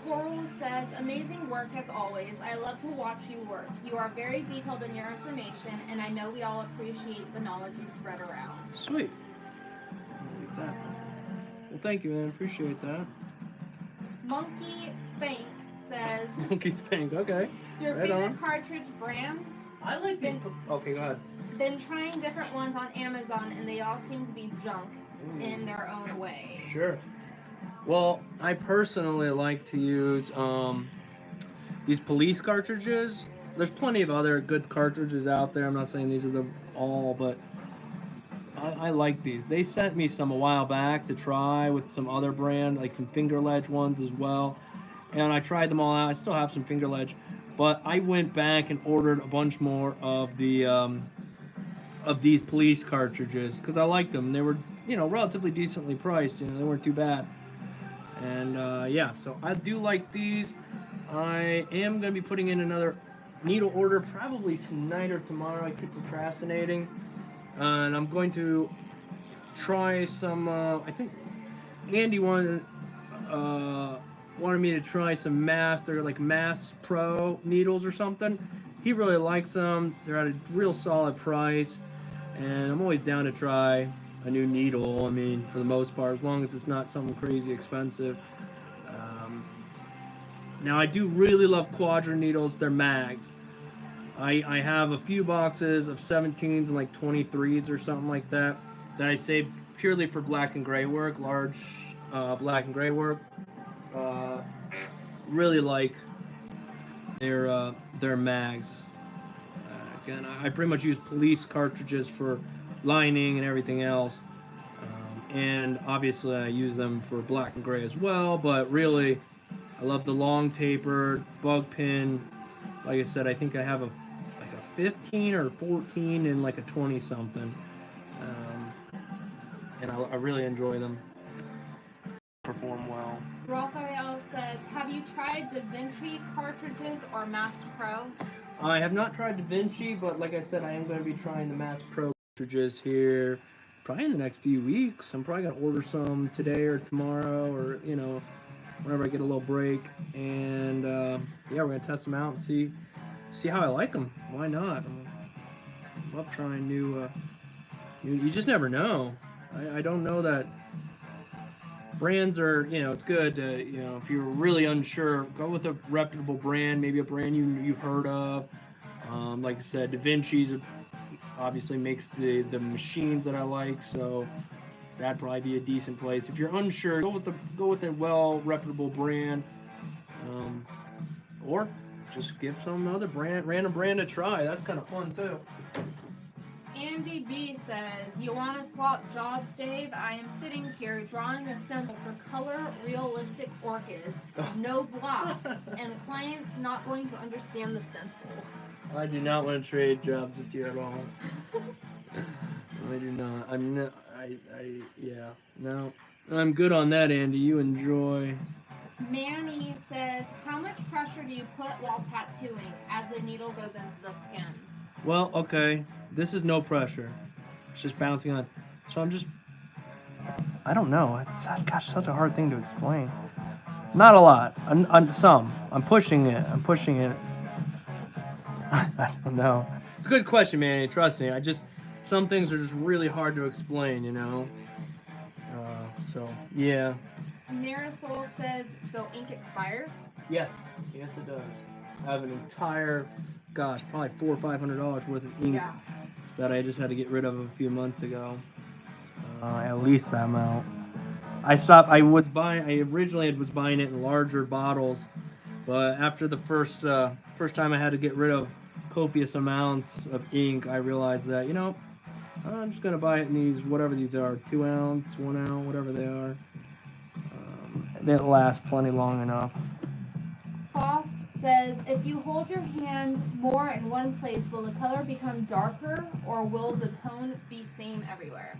Coral says, amazing work as always. I love to watch you work. You are very detailed in your information, and I know we all appreciate the knowledge you spread around. Sweet. I like that. Well, thank you, man. Appreciate that. Monkey Spank says, Monkey Spank, okay. your Right favorite on. cartridge brands? I like these. Okay, go ahead. Been trying different ones on Amazon, and they all seem to be junk in their own way. Sure. Well, I personally like to use these police cartridges. There's plenty of other good cartridges out there. I'm not saying these are the all, but I like these. They sent me some a while back to try with some other brand, like some finger ledge ones as well. And I tried them all out. I still have some finger ledge, but I went back and ordered a bunch more of the of these police cartridges because I liked them. They were, relatively decently priced. They weren't too bad. And yeah, so I do like these. I am going to be putting in another needle order probably tonight or tomorrow. I keep procrastinating. And I'm going to try some, I think Andy wanted me to try some they're like Mass Pro needles or something. He really likes them. They're at a real solid price. And I'm always down to try a new needle, I mean, for the most part, as long as it's not something crazy expensive. Now, I do really love Quadrant needles. They're mags. I have a few boxes of 17s and like 23s or something like that I save purely for black and gray work, large black and gray work. Really like their mags. Again, I pretty much use police cartridges for lining and everything else. And obviously I use them for black and gray as well, but really I love the long tapered bug pin. Like I said, I think I have a 15 or 14 and like a 20 something. And I really enjoy them. Perform well. Raphael says, have you tried Da Vinci cartridges or Master Pro? I have not tried Da Vinci, but like I said, I am going to be trying the Mass Pro cartridges here probably in the next few weeks. I'm probably gonna order some today or tomorrow, or whenever I get a little break. And yeah, we're gonna test them out and see how I like them. Why not? I love trying new. You just never know. I don't know that brands are, it's good to, if you're really unsure, go with a reputable brand, maybe a brand you've heard of. Like I said, Da Vinci's obviously makes the machines that I like, so that'd probably be a decent place. If you're unsure, go with a well reputable brand, or just give some other random brand a try. That's kind of fun too. Andy B says, you want to swap jobs, Dave? I am sitting here drawing a stencil for color realistic orchids, no block, and clients not going to understand the stencil. I do not want to trade jobs with you at all. I do not. No. I'm good on that, Andy. You enjoy. Manny says, how much pressure do you put while tattooing as the needle goes into the skin? Well, okay. This is no pressure. It's just bouncing on. So I don't know. It's such a hard thing to explain. Not a lot. Some. I'm pushing it. I don't know. It's a good question, Manny. Trust me. Some things are just really hard to explain, So, yeah. Marisol says, so ink expires? Yes, it does. I have an entire, probably $400 or $500 worth of ink that I just had to get rid of a few months ago. At least that amount. I originally was buying it in larger bottles, but after the first time I had to get rid of copious amounts of ink, I realized that, I'm just gonna buy it in these, whatever these are, 2 ounce, 1 ounce, whatever they are. They'll last plenty long enough. Faust says, if you hold your hand more in one place, will the color become darker, or will the tone be same everywhere?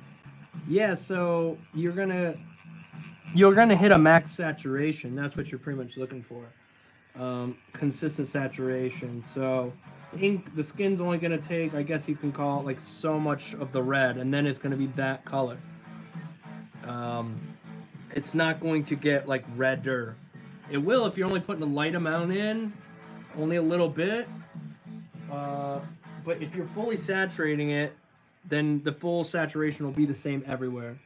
Yeah, so you're gonna hit a max saturation. That's what you're pretty much looking for. Consistent saturation. So the skin's only gonna take, I guess you can call it, like, so much of the red, and then it's gonna be that color. It's not going to get like redder. It will if you're only putting a light amount in, only a little bit. But if you're fully saturating it, then the full saturation will be the same everywhere,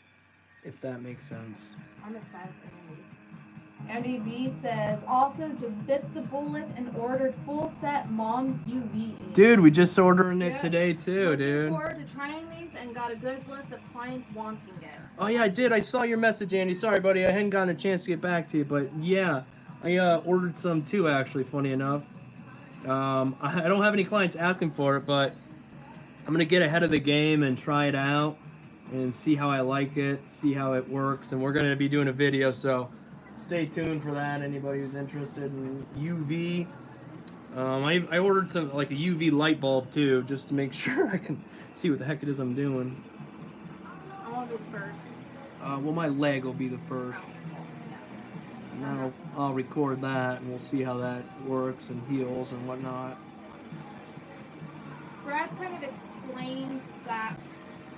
if that makes sense. I'm excited for Andy. Andy B says, also just bit the bullet and ordered full set Mom's UV ink. Dude, we just ordering it today too, dude. Looking forward to trying these and got a good list of clients wanting it. Oh yeah, I did. I saw your message, Andy. Sorry, buddy. I hadn't gotten a chance to get back to you, but yeah, I ordered some too, actually, funny enough. I don't have any clients asking for it, but I'm going to get ahead of the game and try it out and see how I like it, see how it works, and we're going to be doing a video, so stay tuned for that, anybody who's interested in UV. I ordered some, like a UV light bulb too, just to make sure I can see what the heck it is I'm doing. I want to go first. Well, my leg will be the first. Now I'll record that, and we'll see how that works and heals and whatnot. Brad kind of explains that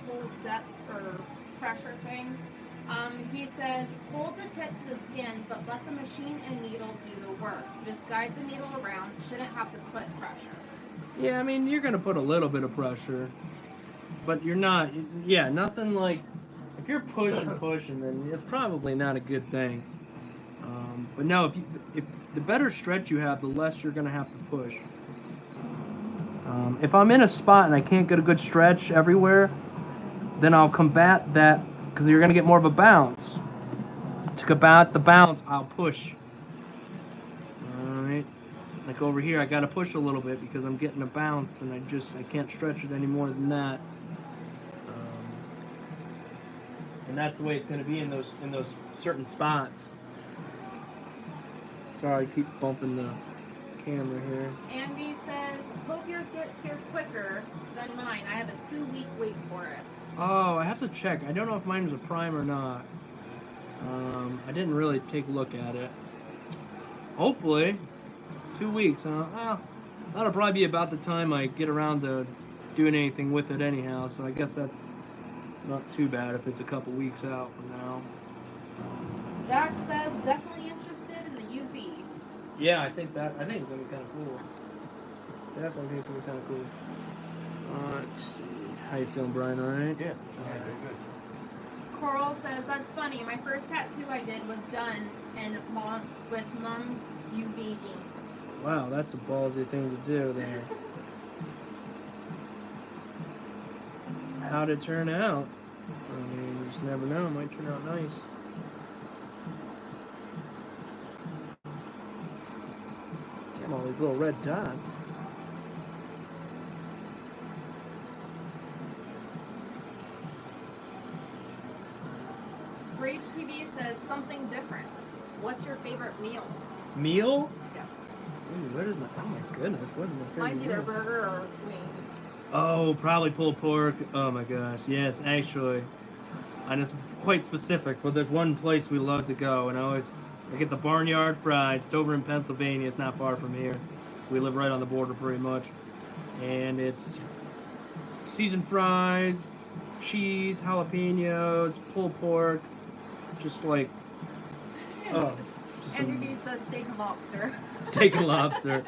whole depth or pressure thing. He says, hold the tip to the skin, but let the machine and needle do the work. Just guide the needle around. Shouldn't have to put pressure. Yeah, I mean, you're going to put a little bit of pressure, but you're not, nothing like, if you're pushing, then it's probably not a good thing. But no, if the better stretch you have, the less you're going to have to push. If I'm in a spot and I can't get a good stretch everywhere, then I'll combat that, because you're going to get more of a bounce. To combat the bounce, I'll push. Alright. Like over here, I got to push a little bit because I'm getting a bounce, and I can't stretch it any more than that. And that's the way it's going to be in those certain spots. Sorry, I keep bumping the camera here. Andy says, hope yours gets here quicker than mine. I have a 2-week wait for it. Oh, I have to check. I don't know if mine was a prime or not. I didn't really take a look at it. Hopefully, 2 weeks. That'll probably be about the time I get around to doing anything with it anyhow. So I guess that's not too bad if it's a couple weeks out from now. Jack says definitely interested in the UV. Yeah, I think it's gonna be kind of cool. Definitely think it's gonna be kind of cool. Let's see. How you feeling, Brian? All right? Yeah. Very good. Coral says that's funny. My first tattoo I did was done with Mom's UV ink. Wow, that's a ballsy thing to do there. How'd it turn out? I mean, you just never know. It might turn out nice. Damn, all these little red dots. Rage TV says something different. What's your favorite meal? Meal? Yeah. Ooh, what is my? Oh my goodness, what is my favorite Mine's either meal? burger or wings. Oh, probably pulled pork. Oh my gosh, yes, actually. And it's quite specific, but there's one place we love to go, and I get the Barnyard Fries. It's over in Pennsylvania. It's not far from here. We live right on the border pretty much. And it's seasoned fries, cheese, jalapenos, pulled pork, just like, oh. NBB says steak and lobster. Steak and lobster.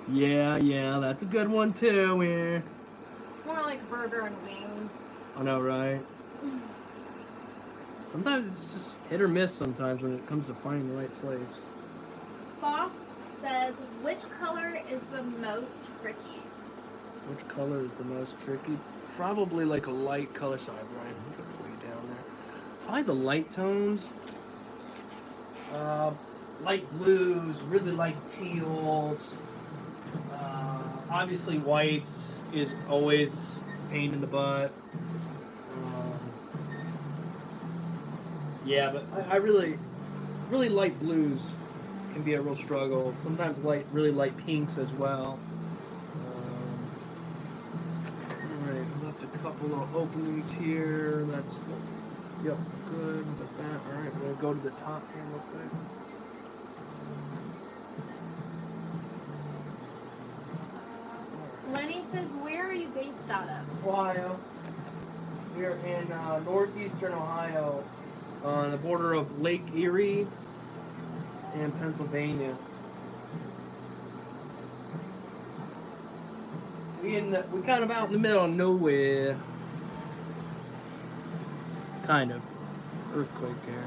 Yeah, that's a good one too. Yeah. More like burger and wings. I know, right? Sometimes it's just hit or miss sometimes when it comes to finding the right place. Foss says, which color is the most tricky? Which color is the most tricky? Probably like a light color. Sorry, Brian. I'm going to pull you down there. Probably the light tones. Light blues, really light teals. Obviously whites is always a pain in the butt. Yeah, but I really light blues can be a real struggle. Sometimes really light pinks as well. Alright, left a couple of openings here. That's, yep, good with that. Alright, we'll go to the top here real quick. Lenny says, where are you based out of? Ohio. We're in northeastern Ohio, on the border of Lake Erie and Pennsylvania. We're kind of out in the middle of nowhere. Kind of. Earthquake here.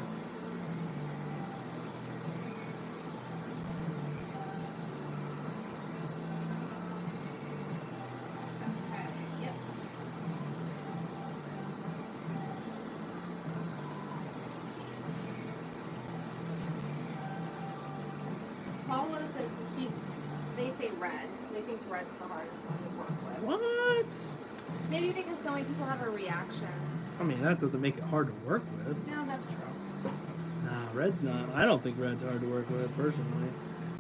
Yep. Paulo says they say red. They think red's the hardest one to work with. What? Maybe because so many people have a reaction. I mean, that doesn't make it hard to work with. No, that's true. Nah, red's not. I don't think red's hard to work with, personally.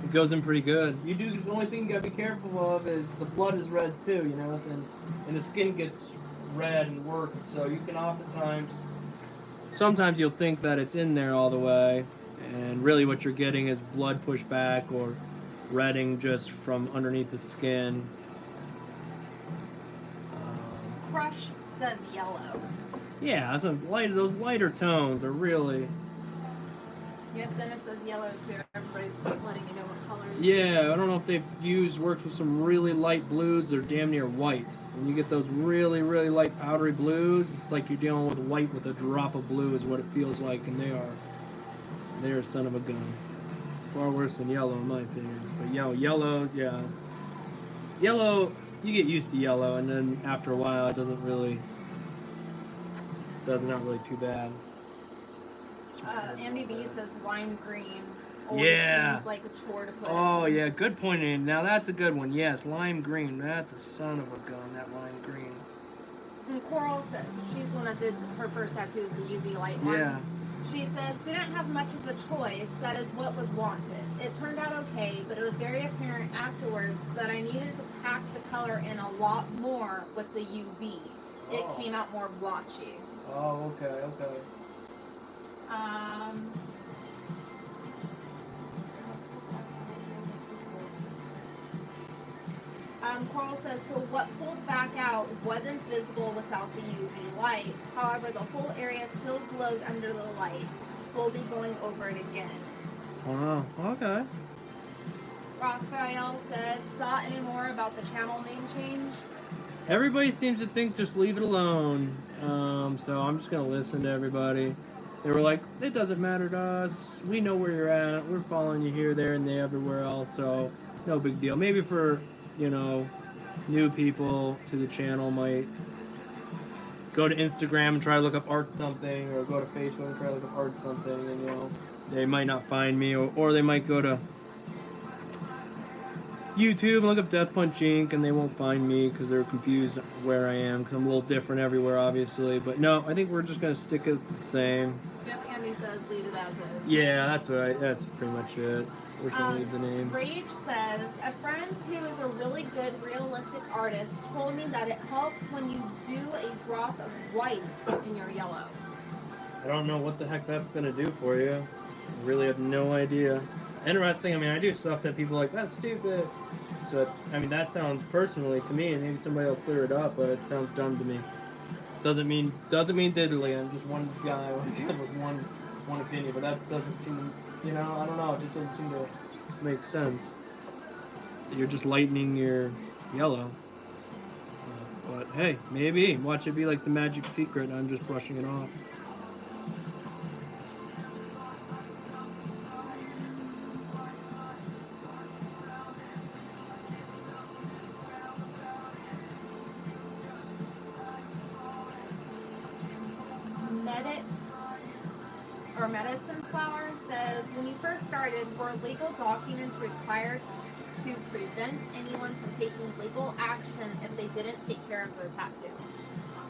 It goes in pretty good. The only thing you gotta be careful of is the blood is red too, you know, and the skin gets red and worked, so you can sometimes you'll think that it's in there all the way, and really what you're getting is blood pushed back or redding just from underneath the skin. Crush says yellow. Yeah, those lighter tones are really... Yep, Dennis says yellow too. Everybody's letting you know what color. Yeah, I don't know if they've worked with some really light blues. They're damn near white. When you get those really light powdery blues, it's like you're dealing with white with a drop of blue is what it feels like, and they're a son of a gun. Far worse than yellow in my opinion. But yellow, yeah. Yellow, you get used to yellow, and then after a while it's not really too bad. MBB says lime green. Yeah. Seems like a chore to put. Oh yeah, good point. In now that's a good one. Yes, lime green. That's a son of a gun. That lime green. And Coral said she's the one that did her first tattoo is the UV light one. Yeah. She says didn't have much of a choice. That is what was wanted. It turned out okay, but it was very apparent afterwards that I needed to pack the color in a lot more with the UV. It came out more blotchy. Oh, okay. Coral says, so what pulled back out wasn't visible without the UV light. However, the whole area still glowed under the light. We'll be going over it again. Wow, okay. Raphael says, thought any more about the channel name change? Everybody seems to think just leave it alone. So I'm just gonna listen to everybody. They were like, it doesn't matter to us. We know where you're at. We're following you here, there, and there, everywhere else. So no big deal. Maybe for, you know, new people to the channel might go to Instagram and try to look up art something, or go to Facebook and try to look up art something, and you know, they might not find me, or they might go to YouTube and look up Death Punch Inc. and they won't find me because they're confused where I am, because I'm a little different everywhere, obviously. But no, I think we're just gonna stick it the same. Yep, Andy says leave it as is. Yeah, that's right. That's pretty much it. We're just gonna leave the name. Rage says, a friend who is a really good realistic artist told me that it helps when you do a drop of white in your yellow. I don't know what the heck that's gonna do for you. I really have no idea. Interesting. I mean, I do stuff that people are like, that's stupid. So I mean, that sounds personally to me, and maybe somebody will clear it up, but it sounds dumb to me. Doesn't mean diddly. I'm just one guy with one opinion, but that doesn't seem, you know, I don't know. It just doesn't seem to make sense. You're just lightening your yellow. But hey, maybe watch it be like the magic secret. I'm just brushing it off. Medicine Flower says, when you first started, were legal documents required to prevent anyone from taking legal action if they didn't take care of their tattoo?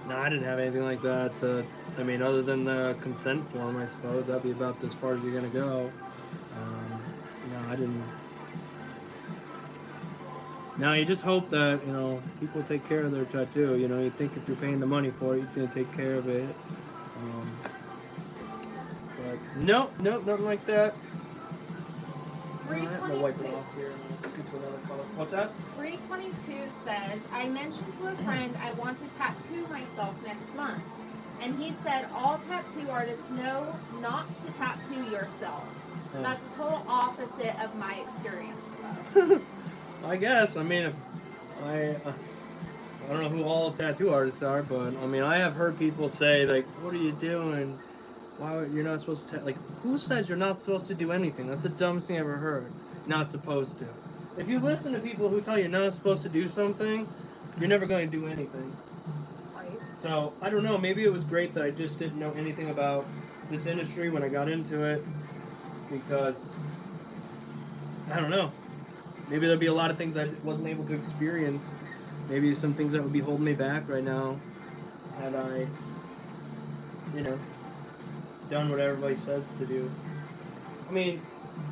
No, I didn't have anything like that. I mean, other than the consent form, I suppose that'd be about as far as you're gonna go. No, I didn't. Now you just hope that, you know, people take care of their tattoo. You know, you think if you're paying the money for it, you're gonna take care of it. But nope, nothing like that. 322. What's that? 322 says, I mentioned to a friend I want to tattoo myself next month. And he said all tattoo artists know not to tattoo yourself. That's a total opposite of my experience, though. I guess. I mean, I don't know who all tattoo artists are, but I mean, I have heard people say, like, what are you doing? Why you're not supposed to, like, who says you're not supposed to do anything? That's the dumbest thing I ever heard. Not supposed to. If you listen to people who tell you you're not supposed to do something, you're never going to do anything. Right. So, I don't know, maybe it was great that I just didn't know anything about this industry when I got into it, because, I don't know, maybe there'd be a lot of things I wasn't able to experience, maybe some things that would be holding me back right now, had I, you know, done what everybody says to do. I mean,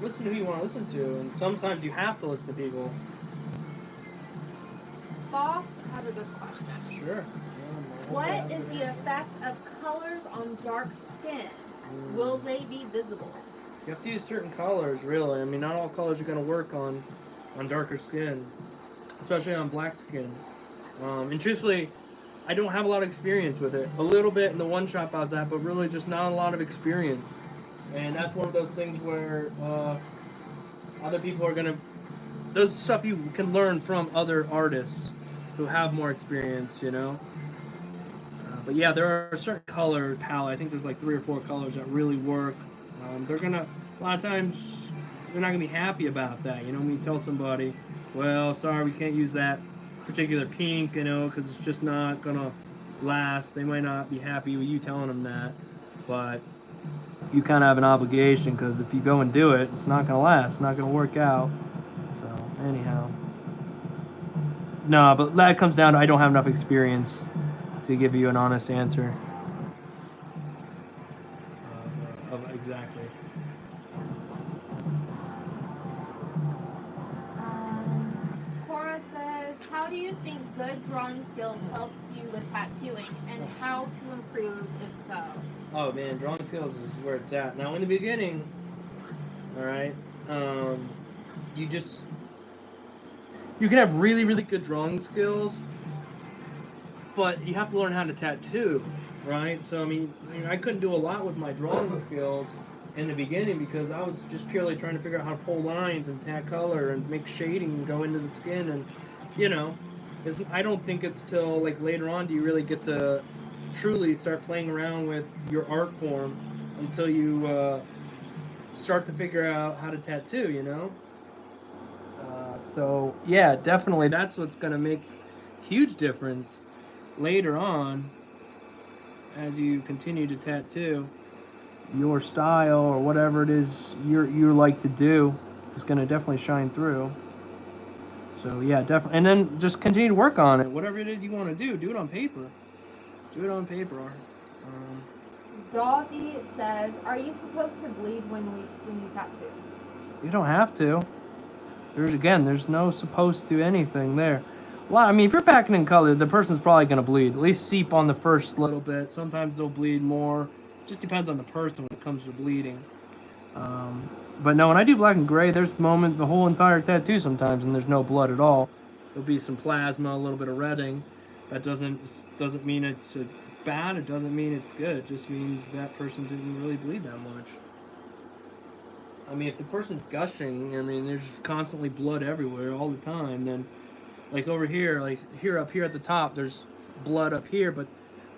listen to who you want to listen to, and sometimes you have to listen to people. Boss has a good question. Sure. What is the effect of colors on dark skin? Will they be visible? You have to use certain colors, really. I mean, not all colors are going to work on darker skin, especially on black skin. And truthfully, I don't have a lot of experience with it. A little bit in the one shop I was at, but really just not a lot of experience. And that's one of those things where other people are gonna. There's stuff you can learn from other artists who have more experience, you know. But yeah, there are certain color palette. I think there's like 3 or 4 colors that really work. They're gonna, a lot of times, they're not gonna be happy about that. You know, when you tell somebody, well, sorry, we can't use that particular pink, you know, because it's just not gonna last. They might not be happy with you telling them that, but you kind of have an obligation, because if you go and do it, it's not gonna last. It's not gonna work out. So anyhow, no, but that comes down to I don't have enough experience to give you an honest answer. Exactly. Cora says, how do you think good drawing skills helps you with tattooing, and how to improve if so? Oh man, drawing skills is where it's at. Now in the beginning, all right, you just, you can have really, really good drawing skills, but you have to learn how to tattoo, right? So I couldn't do a lot with my drawing skills in the beginning because I was just purely trying to figure out how to pull lines and pat color and make shading and go into the skin, and you know, I don't think it's till like later on do you really get to truly start playing around with your art form until you start to figure out how to tattoo, you know. So yeah, definitely that's what's gonna make huge difference later on as you continue to tattoo. Your style or whatever it is you like to do is gonna definitely shine through. So yeah, definitely, and then just continue to work on it. Whatever it is you want to do it on paper. Do it on paper. Dottie says, "Are you supposed to bleed when you tattoo?" You don't have to. There's no supposed to anything there. Well, I mean, if you're packing in color, the person's probably gonna bleed. At least seep on the first little bit. Sometimes they'll bleed more. Just depends on the person when it comes to bleeding. But no, when I do black and gray, there's moments, the whole entire tattoo sometimes, and there's no blood at all. There'll be some plasma, a little bit of redding. That doesn't mean it's bad. It doesn't mean it's good. It just means that person didn't really bleed that much. I mean, if the person's gushing, I mean, there's constantly blood everywhere all the time. Then, like over here, like here up here at the top, there's blood up here, but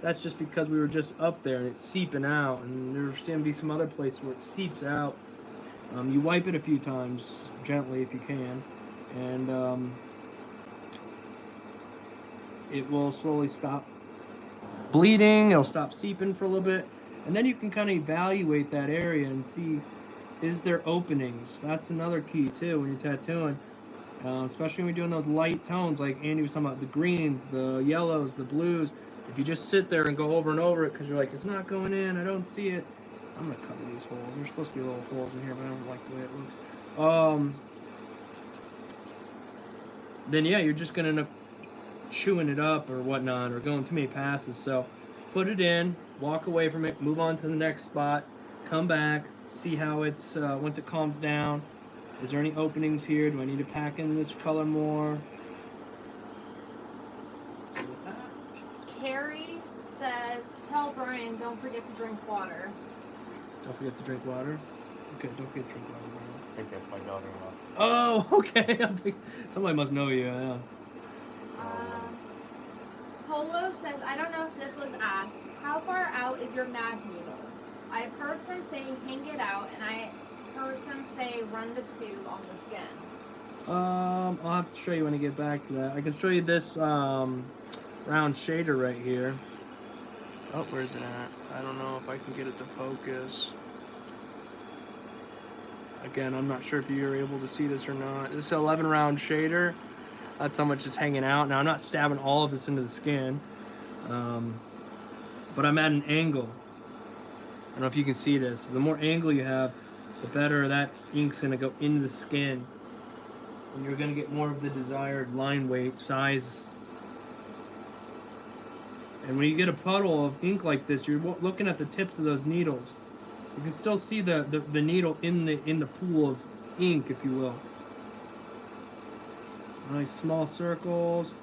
that's just because we were just up there and it's seeping out. And there's going to be some other place where it seeps out. You wipe it a few times gently if you can, and it will slowly stop bleeding. It'll stop seeping for a little bit, and then you can kind of evaluate that area and see, is there openings? That's another key too when you're tattooing, especially when you're doing those light tones like Andy was talking about, the greens, the yellows, the blues. If you just sit there and go over and over it because you're like, it's not going in, I don't see it. I'm gonna cover these holes. There's supposed to be little holes in here, but I don't like the way it looks. Then yeah, you're just gonna end up chewing it up or whatnot, or going too many passes. So put it in, walk away from it, move on to the next spot, come back, see how it's once it calms down. Is there any openings here? Do I need to pack in this color more? So with that, Carrie says, "Tell Brian don't forget to drink water." don't forget to drink water. Okay, don't forget to drink water. I think that's my daughter-in-law. Oh, okay. Somebody must know you. Yeah. Polo says, "I don't know if this was asked. How far out is your mag needle? I've heard some say hang it out, and I heard some say run the tube on the skin." I'll have to show you when I get back to that. I can show you this round shader right here. Oh, where's it at? I don't know if I can get it to focus. Again, I'm not sure if you're able to see this or not. This is an 11 round shader. That's how much is hanging out. Now, I'm not stabbing all of this into the skin, but I'm at an angle. I don't know if you can see this. The more angle you have, the better that ink's going to go into the skin. And you're going to get more of the desired line weight, size. And when you get a puddle of ink like this, you're looking at the tips of those needles. You can still see the needle in the pool of ink, if you will. Nice small circles.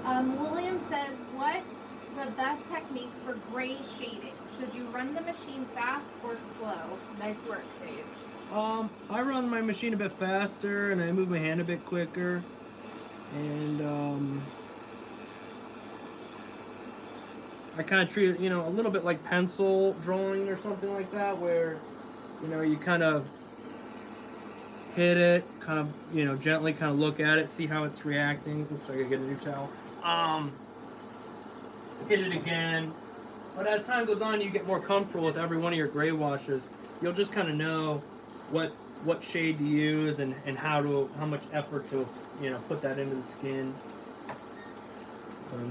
William says, "What's the best technique for gray shading? Should you run the machine fast or slow?" Nice work, Dave. I run my machine a bit faster and I move my hand a bit quicker. And I kind of treat it, a little bit like pencil drawing or something like that, where, you kind of hit it, kind of, gently kind of look at it, see how it's reacting. Oops, I gotta get a new towel. Hit it again. But as time goes on, you get more comfortable with every one of your gray washes. You'll just kind of know what shade to use and how much effort to, put that into the skin.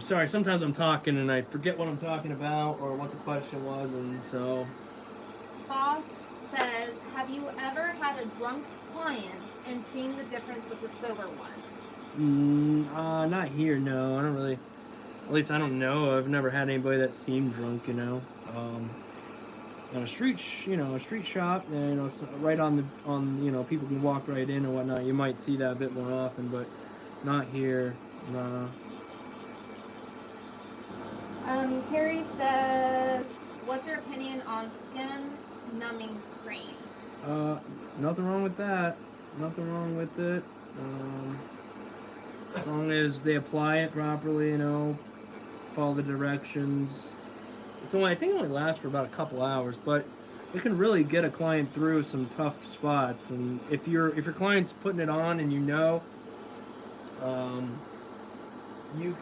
Sorry, sometimes I'm talking and I forget what I'm talking about or what the question was, and so. Boss says, "Have you ever had a drunk client and seen the difference with the sober one?" Not here, no. I don't really. At least I don't know. I've never had anybody that seemed drunk, a street, a street shop, and right on people can walk right in and whatnot. You might see that a bit more often, but not here. Nah. Carrie says, what's your opinion on skin numbing cream? Nothing wrong with that. Nothing wrong with it. As long as they apply it properly, follow the directions. I think it only lasts for about a couple hours, but it can really get a client through some tough spots. And if your client's putting it on and you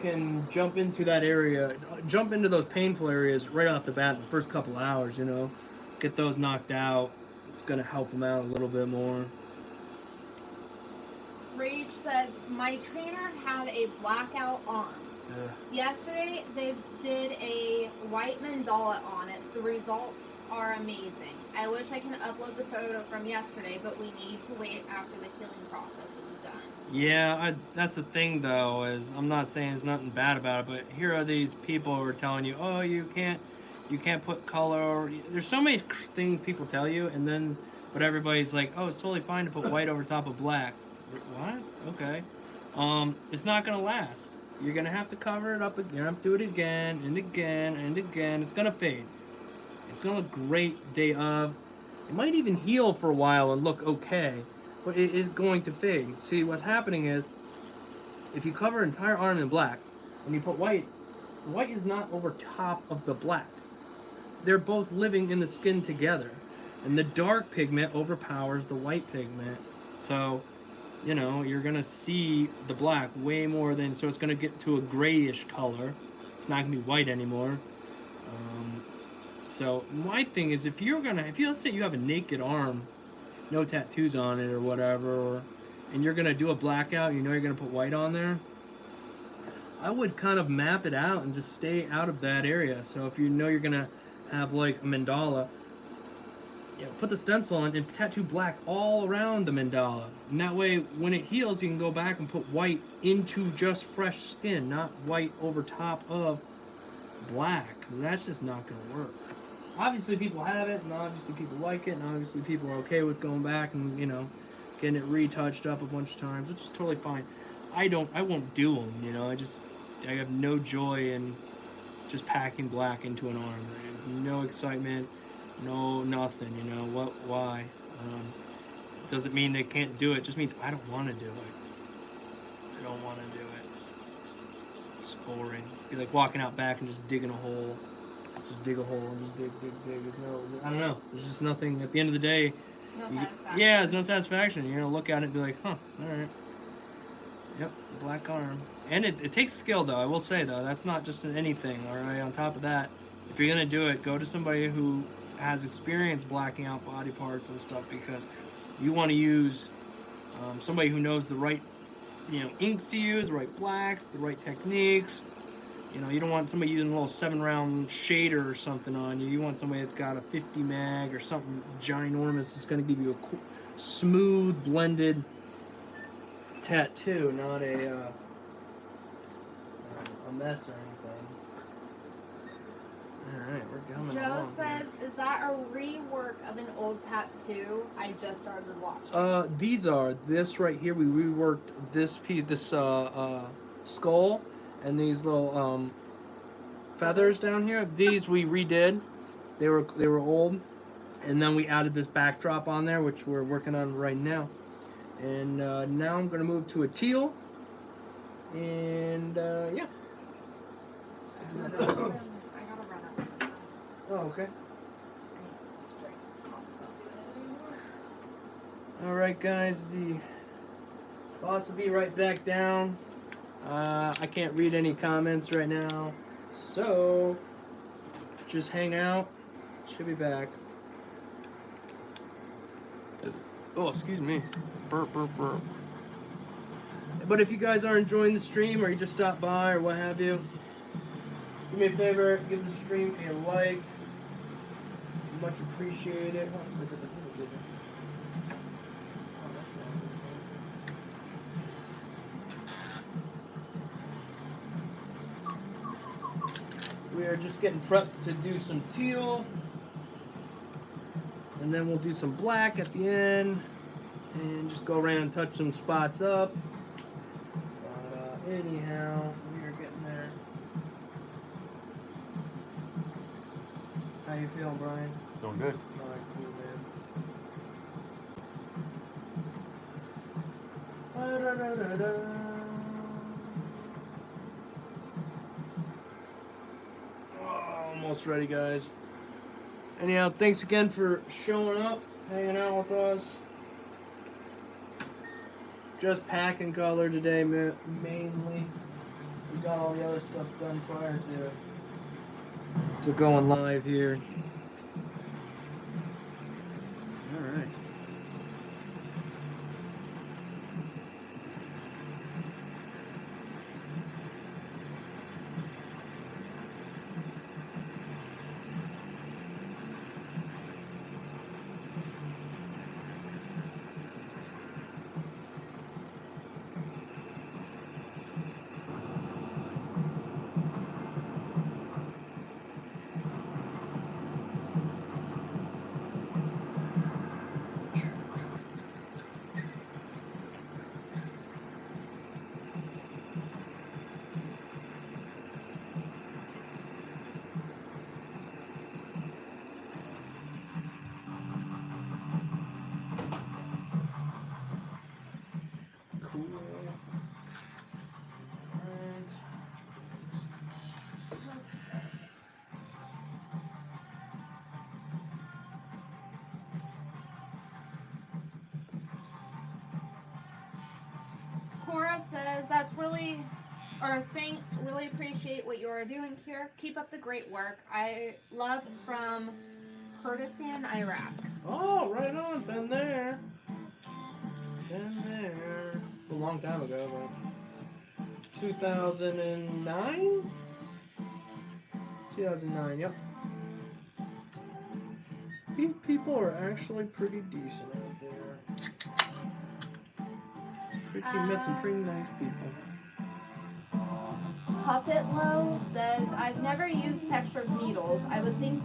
can jump into that area, jump into those painful areas right off the bat in the first couple hours. Get those knocked out. It's gonna help them out a little bit more. Rage says, my trainer had a blackout arm. Yesterday, they did a white mandala on it. The results are amazing. I wish I can upload the photo from yesterday, but we need to wait after the healing process is done. Yeah, that's the thing, though, is I'm not saying there's nothing bad about it, but here are these people who are telling you, oh, you can't put color. There's so many things people tell you, but everybody's like, oh, it's totally fine to put white over top of black. What? Okay. It's not gonna last. You're gonna have to cover it up again. You're gonna have to do it again and again and again. It's gonna fade. It's gonna look great day of. It might even heal for a while and look okay, but it is going to fade. See, what's happening is, if you cover an entire arm in black and you put white is not over top of the black. They're both living in the skin together, and the dark pigment overpowers the white pigment. So you're gonna see the black way more than, so it's gonna get to a grayish color. It's not gonna be white anymore. So my thing is, if let's say you have a naked arm, no tattoos on it or whatever, and you're gonna do a blackout, you're gonna put white on there, I would kind of map it out and just stay out of that area. So if you're gonna have like a mandala, put the stencil on and tattoo black all around the mandala. And that way, when it heals, you can go back and put white into just fresh skin, not white over top of black, because that's just not going to work. Obviously, people have it, and obviously people like it, and obviously people are okay with going back and, getting it retouched up a bunch of times, which is totally fine. I won't do them, I have no joy in just packing black into an arm. No excitement. No, nothing, why? It doesn't mean they can't do it. It just means I don't want to do it. I don't want to do it. It's boring. Be like walking out back and just digging a hole. Just dig a hole and just dig. I don't know. There's just nothing, at the end of the day. No satisfaction. Yeah, there's no satisfaction. You're going to look at it and be like, huh, alright. Yep, black arm. And it takes skill, though. I will say, though, that's not just anything, alright? On top of that, if you're going to do it, go to somebody who has experience blacking out body parts and stuff, because you want to use somebody who knows the right inks to use, the right blacks, the right techniques. You don't want somebody using a little 7-round shader or something on you. You want somebody that's got a 50 mag or something ginormous that's going to give you a smooth blended tattoo, not a mess or anything. Alright, we're coming Joe says, is that a rework of an old tattoo I just started watching? This right here, we reworked this piece, this skull, and these little feathers down here. These we redid. They were old, and then we added this backdrop on there, which we're working on right now. And now I'm gonna move to a teal, and yeah. I gotta run up. Oh, okay. Alright guys, the boss will be right back down. I can't read any comments right now, so just hang out. Should be back. Oh, excuse me. Burp. But if you guys are enjoying the stream, or you just stopped by, or what have you, do me a favor, give the stream a like. Much appreciated. We are just getting prepped to do some teal. And then we'll do some black at the end and just go around and touch some spots up. But anyhow, we are getting there. How you feeling, Brian? Doing good. All right, cool, man. Oh, almost ready, guys. Anyhow, thanks again for showing up, hanging out with us. Just packing color today, mainly. We got all the other stuff done prior to going live here. All right. Cool. Alright. Cora says, thanks, really appreciate what you are doing here. Keep up the great work. I love from Kurdistan, Iraq. Oh, right on. Been there. Been there. A long time ago, but 2009? 2009, yep. People are actually pretty decent out there. Met some pretty nice people. Puppet Low says, I've never used textured needles. I would think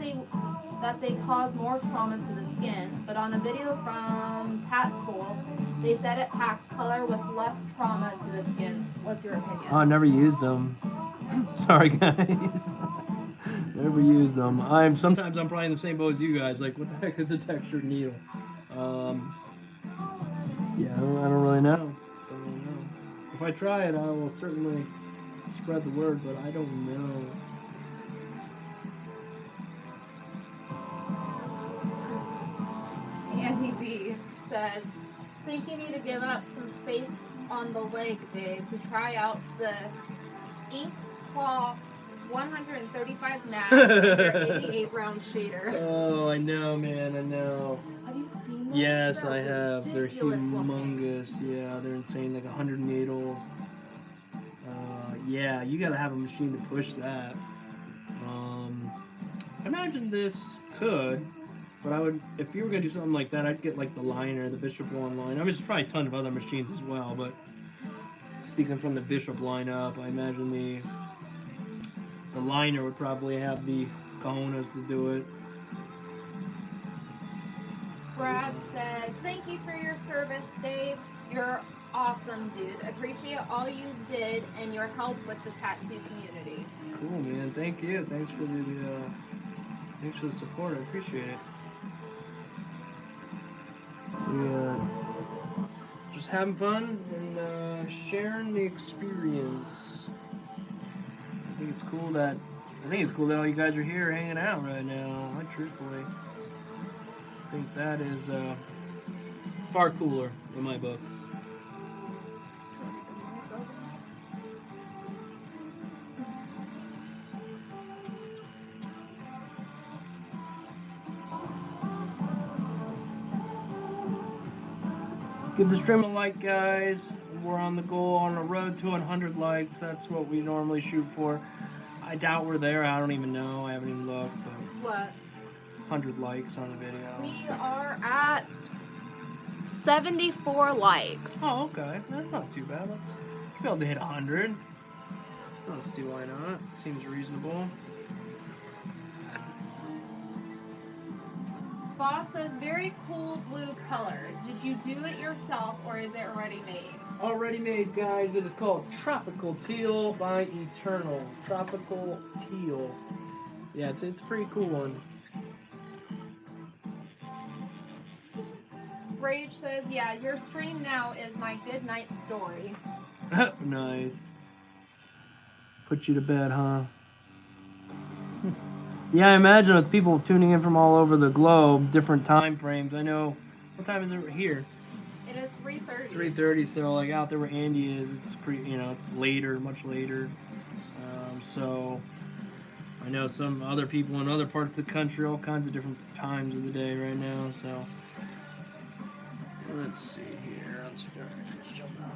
that they cause more trauma to the skin, but on a video from Tatsoul, they said it packs color with less trauma to the skin. What's your opinion? Oh, I never used them. Sorry, guys. Never used them. Sometimes I'm probably in the same boat as you guys. Like, what the heck is a textured needle? Yeah, I don't really know. If I try it, I will certainly spread the word, but I don't know. Andy B says, think you need to give up some space on the leg, Dave, to try out the Ink Claw 135 matte and your 88 round shader. Oh, I know, man, I know. Have you seen those? Yes, They're I have. They're ridiculous humongous. Looking. Yeah, they're insane. Like 100 needles. Yeah, you gotta have a machine to push that. I imagine this could, but I would, if you were gonna do something like that, I'd get like the liner, the Bishop One line. I mean, there's probably a ton of other machines as well, but speaking from the Bishop lineup, I imagine the liner would probably have the cojones to do it. Brad says, thank you for your service, Dave. You're awesome, dude. Appreciate all you did and your help with the tattoo community. Cool, man. Thank you. Thanks for the support. I appreciate it. We just having fun and sharing the experience. I think it's cool that all you guys are here hanging out right now. I truthfully think that is far cooler in my book. Give the stream a like, guys. We're on the goal, on the road to 100 likes. That's what we normally shoot for. I doubt we're there. I don't even know. I haven't even looked. But What? 100 likes on the video. We are at 74 likes. Oh, okay. That's not too bad. Let's be able to hit 100. I don't see why not. Seems reasonable. Boss says, very cool blue color. Did you do it yourself or is it already made? Already made, guys. It is called Tropical Teal by Eternal. Tropical Teal. Yeah, it's a pretty cool one. Rage says, yeah, your stream now is my good night story. Nice. Put you to bed, huh? Yeah, I imagine with people tuning in from all over the globe, different time frames. I know. What time is it here? It is 3:30. 3:30. So like out there where Andy is, it's pretty. It's later, much later. So I know some other people in other parts of the country, all kinds of different times of the day right now. So let's see here. Let's jump out.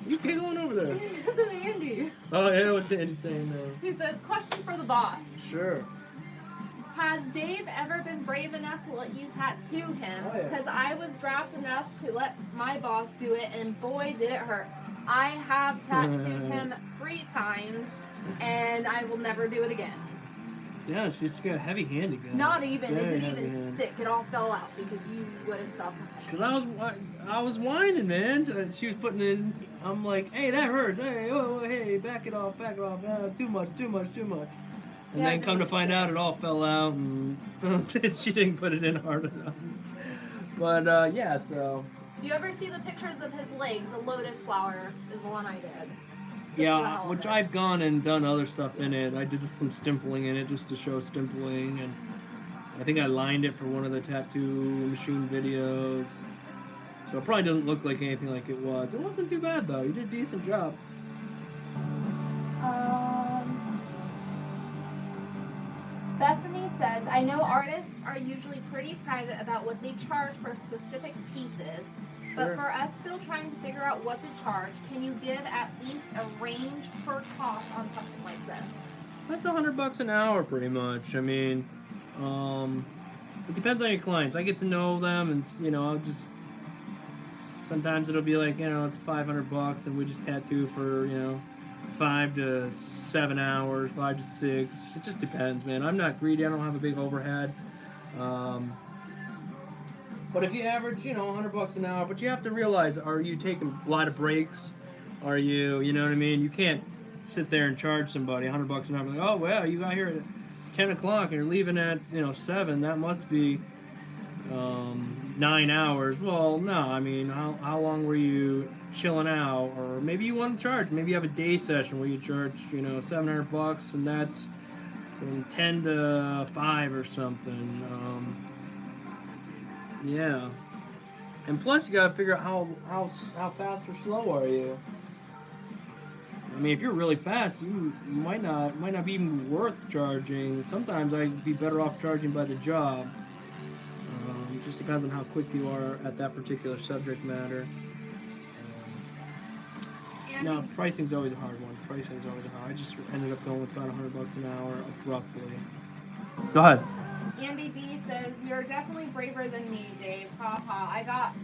You giggling over there? Because of Andy. Oh yeah, what's Andy saying now? He says, question for the boss. Sure. Has Dave ever been brave enough to let you tattoo him? Oh, yeah. Because I was draft enough to let my boss do it, and boy, did it hurt. I have tattooed him 3 times, and I will never do it again. Yeah, she's got a heavy-handed guy. Not even. Very It didn't even heavy-handed. stick. It all fell out because you wouldn't stop complaining. Cause I was whining, man. She was putting in. I'm like, hey, that hurts. Hey, oh, hey, back it off. Too much. And Yeah, then come to find out, it all fell out, and she didn't put it in hard enough. But yeah, so. You ever see the pictures of his leg? The lotus flower is the one I did. Yeah, which I've gone and done other stuff in it. I did some stimpling in it just to show stimpling, and I think I lined it for one of the tattoo machine videos. So it probably doesn't look like anything like it was. It wasn't too bad though. You did a decent job. Bethany says, I know artists are usually pretty private about what they charge for specific pieces, but for us still trying to figure out what to charge, can you give at least a range per cost on something like this? That's $100 an hour, pretty much. I mean, it depends on your clients. I get to know them, and I'll just. Sometimes it'll be like it's $500, and we just tattoo for 5 to 7 hours, 5 to 6. It just depends, man. I'm not greedy. I don't have a big overhead. But if you average, $100 an hour, but you have to realize, are you taking a lot of breaks? Are you, you know what I mean? You can't sit there and charge somebody $100 an hour. Like, oh well, you got here at 10 o'clock and you're leaving at 7. That must be 9 hours. Well, no. I mean, how long were you chilling out? Or maybe you want to charge. Maybe you have a day session where you charge $700, and that's from 10 to 5 or something. Yeah, and plus you gotta figure out how fast or slow are you. I mean, if you're really fast, you might not be even worth charging. Sometimes I'd be better off charging by the job. It just depends on how quick you are at that particular subject matter. No, pricing's always a hard one. I just ended up going with about $100 an hour, roughly. Go ahead. Andy B says, you're definitely braver than me, Dave. Ha ha. I got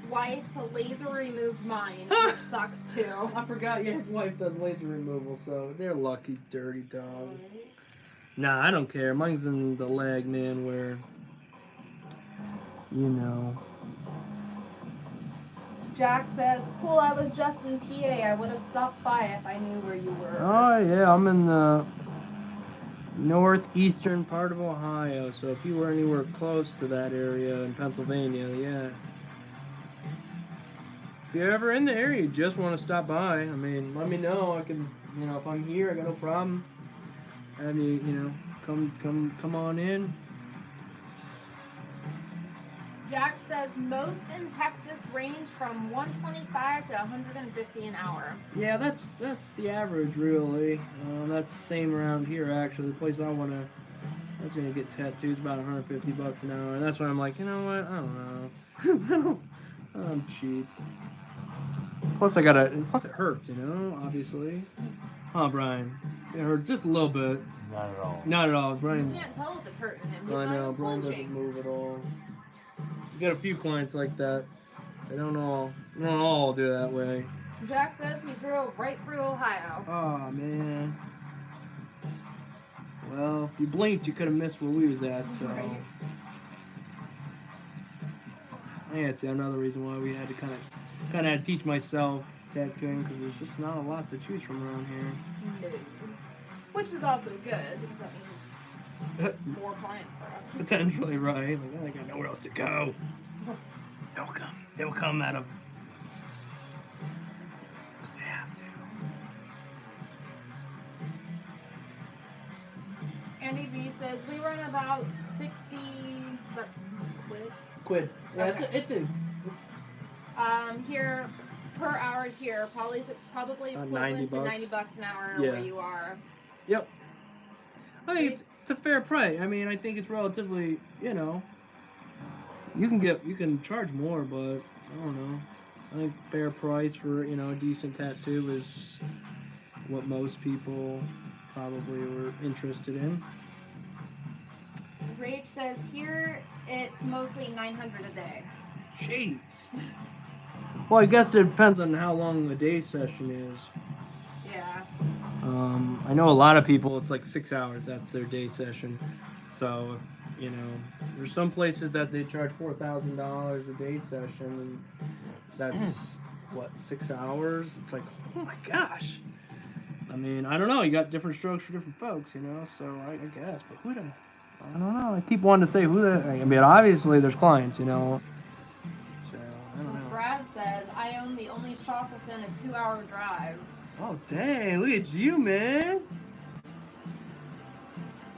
wife to laser remove mine, which sucks too. I forgot, yeah, his wife does laser removal, so they're lucky, dirty dog. Nah, I don't care. Mine's in the leg, man, where, Jack says, cool, I was just in PA. I would have stopped by if I knew where you were. Oh, yeah, I'm in the northeastern part of Ohio, so if you were anywhere close to that area in Pennsylvania, yeah. If you're ever in the area, you just want to stop by, I mean, let me know. I can, if I'm here, I got no problem. Have you, come on in. Jack says most in Texas range from $125 to $150 an hour. Yeah, that's the average, really. That's the same around here, actually. The place that's gonna get tattoos about $150 an hour, and that's why I'm like, you know what? I don't know. I'm cheap. Plus it hurts, obviously. Huh, Brian? It hurts just a little bit. Not at all. Not at all. You Brian's. can't tell if it's hurting him. He's I know. not Brian doesn't flinching. move at all. You got a few clients like that. They don't all do that way. Jack says he drove right through Ohio. Oh man. Well, if you blinked, you could have missed where we was at. So. Right. Yeah, it's another reason why we had to kind of had to teach myself tattooing because there's just not a lot to choose from around here. No. Which is also good. That means more clients for us. Potentially, right? Like, I got nowhere else to go. They'll come out of because they have to. Andy B says we run about 60 Quid. Yeah, Okay. it's here per hour here, probably equivalent 90 to bucks. $90 an hour Yeah. where you are. Yep. I think it's a fair price. I mean, I think it's relatively, you can charge more, but I don't know. I think fair price for, a decent tattoo is what most people probably were interested in. Rage says here it's mostly $900 a day. Jeez. Well, I guess it depends on how long a day session is. Yeah. I know a lot of people, it's like 6 hours, that's their day session. So, there's some places that they charge $4,000 a day session, and that's, 6 hours? It's like, oh my gosh. I mean, I don't know, you got different strokes for different folks, so I guess, but I don't know, I keep wanting to say I mean, obviously there's clients, so, I don't know. Brad says, I own the only shop within a 2-hour drive. Oh, dang, look at you, man.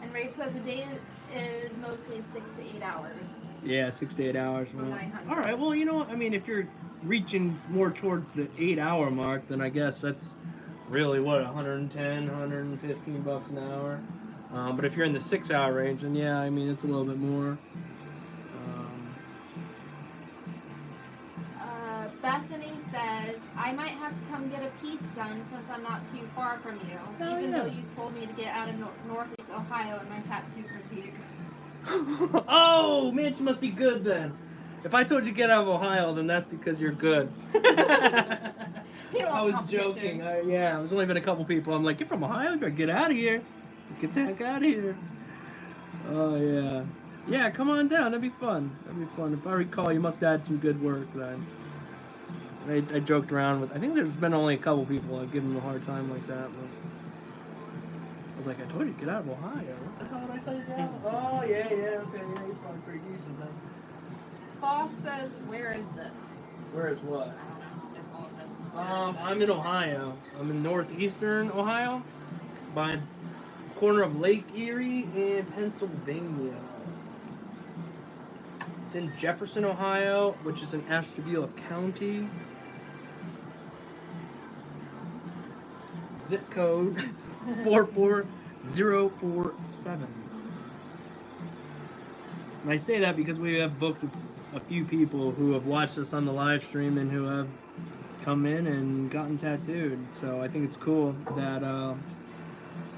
And Rage says a day is mostly 6 to 8 hours. Yeah, 6 to 8 hours. Well, 900. all right, well, I mean, if you're reaching more toward the 8-hour mark, then I guess that's really, what, 110, 115 bucks an hour. But if you're in the 6-hour range, then yeah, I mean, it's a little bit more. Bethany says, I might have to come get a piece done since I'm not too far from you, even though you told me to get out of Northeast Ohio in my tattoo critique. Oh, man, she must be good then. If I told you to get out of Ohio, then that's because you're good. I was joking. There's only been a couple people. I'm like, you're from Ohio? You better get out of here. Get the heck out of here. Oh, yeah. Yeah, come on down. That'd be fun. If I recall, you must have had some good work then. I joked around with, I think there's been only a couple people I've given them a hard time like that. But I was like, I told you to get out of Ohio. What the hell did I tell you to get out of? Oh, yeah, okay, yeah, you're probably pretty decent then. Boss says, where is this? Where is what? I don't know. It's all it says is where is this? I'm in Ohio. I'm in northeastern Ohio, by the corner of Lake Erie and Pennsylvania. It's in Jefferson, Ohio, which is in Ashtabula County. Zip code 44047. And I say that because we have booked a few people who have watched us on the live stream and who have come in and gotten tattooed. So I think it's cool that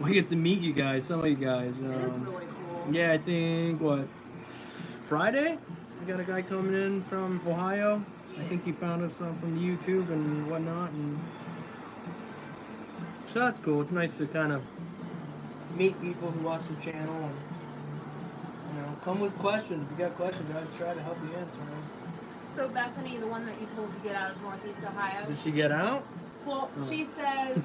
we get to meet you guys, some of you guys. It is really cool. Yeah, I think, Friday? We got a guy coming in from Ohio. I think he found us from YouTube and whatnot. And so that's cool. It's nice to kind of meet people who watch the channel and, come with questions. If you got questions, I'd try to help you answer them. So Bethany, the one that you told to get out of Northeast Ohio. Did she get out? Well, she says,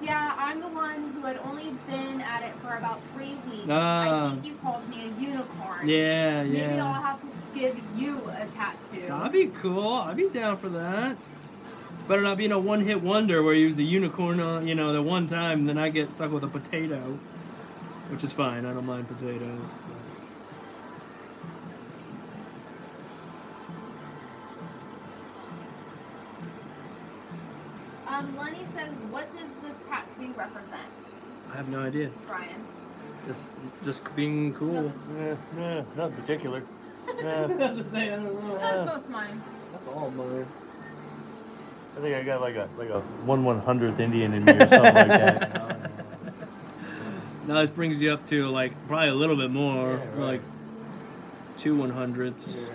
yeah, I'm the one who had only been at it for about 3 weeks. I think you called me a unicorn. Yeah. Maybe I'll have to give you a tattoo. That'd be cool. I'd be down for that. Better not be a one-hit wonder where you use a unicorn on, the one time, and then I get stuck with a potato, which is fine. I don't mind potatoes. Lenny says, what does this tattoo represent? I have no idea. Brian. Just being cool. Not in particular. I was to say, I don't know. That's most mine. That's all mine. I think I got like a 1/100th Indian in me or something like that. Now this brings you up to probably a little bit more, Yeah, right. like 2 100ths. Yeah.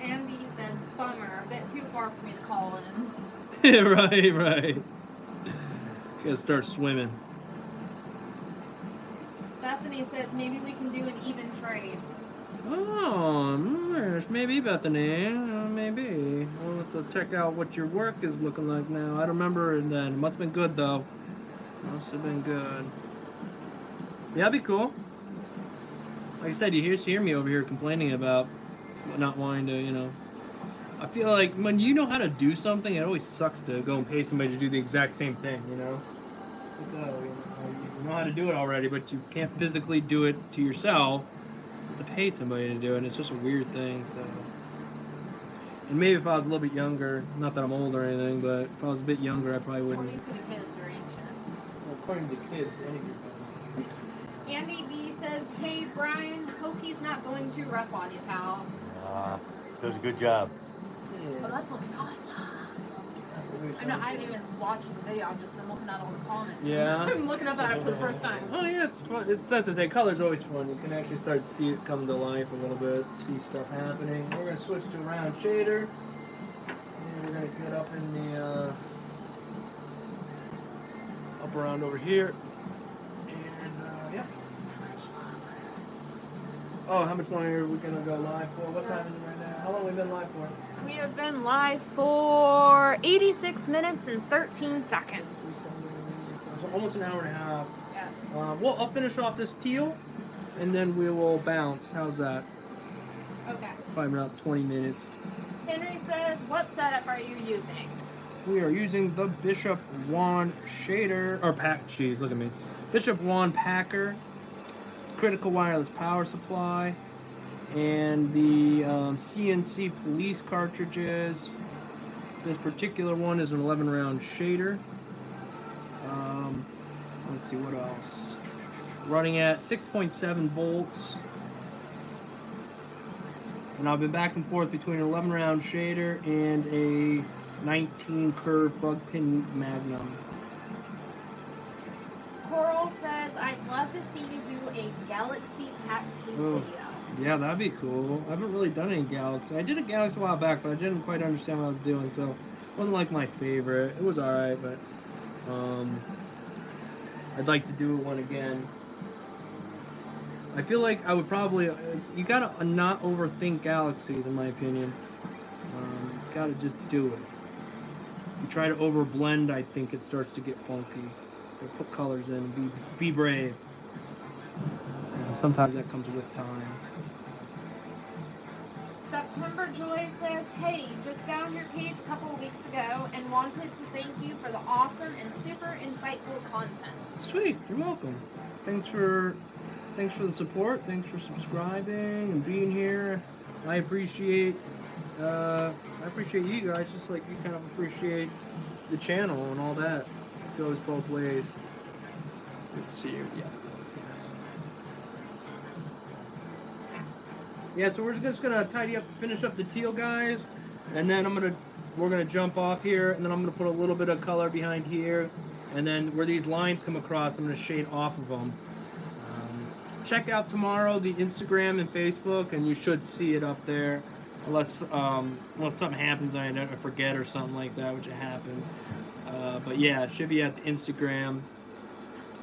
Andy says, bummer, a bit too far for me to call in. Right. You gotta start swimming. Anthony says maybe we can do an even trade. Oh, nice. Maybe, Bethany. Maybe. We'll have to check out what your work is looking like now. I don't remember it then. It must have been good, though. Must have been good. Yeah, that'd be cool. Like I said, you hear me over here complaining about not wanting to, you know. I feel like when you know how to do something, it always sucks to go and pay somebody to do the exact same thing, you know? It's like, you know how to do it already, but you can't physically do it to yourself. To pay somebody to do it. It's just a weird thing. So, and maybe if I was a little bit younger, not that I'm old or anything, but if I was a bit younger, I probably wouldn't. According to the kids, you're ancient. Well, according to kids, Andy B says, "Hey Brian, hope he's not going too rough on you, pal." Does a good job. Oh, that's looking awesome. I know, I haven't even watched the video, I've just been looking at all the comments. Yeah. I'm looking up at it for the first time. Oh yeah, it's fun. It says to say color's always fun. You can actually start to see it come to life a little bit, see stuff happening. We're gonna switch to a round shader. And we're gonna get up in the up around over here. And yeah. Oh, how much longer are we gonna go live for? What time is it right now? How long have we been live for? We have been live for 86 minutes and 13 seconds. So almost an hour and a half. Yes. I'll finish off this teal, and then we will bounce. How's that? Okay. Probably about 20 minutes. Henry says, what setup are you using? We are using the Bishop Wand shader, or pack. Jeez, look at me. Bishop Wand Packer, critical wireless power supply, and the CNC police cartridges. This particular one is an 11 round shader. Let's see what else. Running at 6.7 volts. And I've been back and forth between an 11 round shader and a 19 curve bug pin Magnum. Coral says, I'd love to see you do a Galaxy tattoo video. Yeah, that'd be cool. I haven't really done any Galaxy. I did a Galaxy a while back, but I didn't quite understand what I was doing, so it wasn't like my favorite. It was alright, but I'd like to do one again. I feel like I would probably, you gotta not overthink Galaxies, in my opinion. You gotta just do it. You try to overblend, I think it starts to get funky. You put colors in, be brave. And sometimes that comes with time. September Joy says, hey, just found your page a couple of weeks ago and wanted to thank you for the awesome and super insightful content. Sweet, you're welcome. Thanks for the support. Thanks for subscribing and being here. I appreciate you guys, just like you kind of appreciate the channel and all that. It goes both ways. Let's see. Yeah, let's see this. Yeah, so we're just gonna tidy up, finish up the teal, guys, and then we're gonna jump off here, and then I'm gonna put a little bit of color behind here, and then where these lines come across, I'm gonna shade off of them. Check out tomorrow the Instagram and Facebook, and you should see it up there, unless something happens I forget or something like that, which it happens. But yeah, it should be at the Instagram.